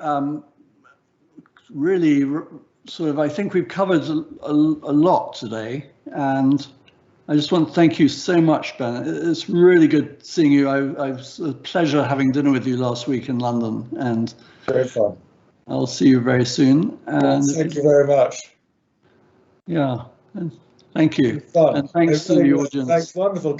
sort of, I think we've covered a lot today, and I just want to thank you so much, Ben. It's really good seeing you. It was a pleasure having dinner with you last week in London, and very fun. I'll see you very soon. And thank you very much. Yeah, and thank you. And thanks to the audience. It's wonderful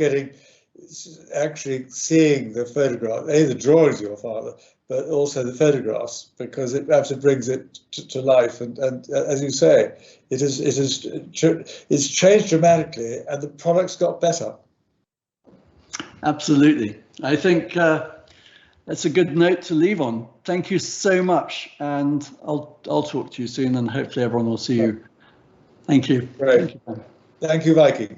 actually seeing the photograph, the drawings of your father, but also the photographs, because it actually brings it to life. And as you say, it's changed dramatically, and the products got better. Absolutely. I think that's a good note to leave on. Thank you so much, and I'll talk to you soon, and hopefully everyone will see you. Thank you. Great. Thank you. Thank you, Viking.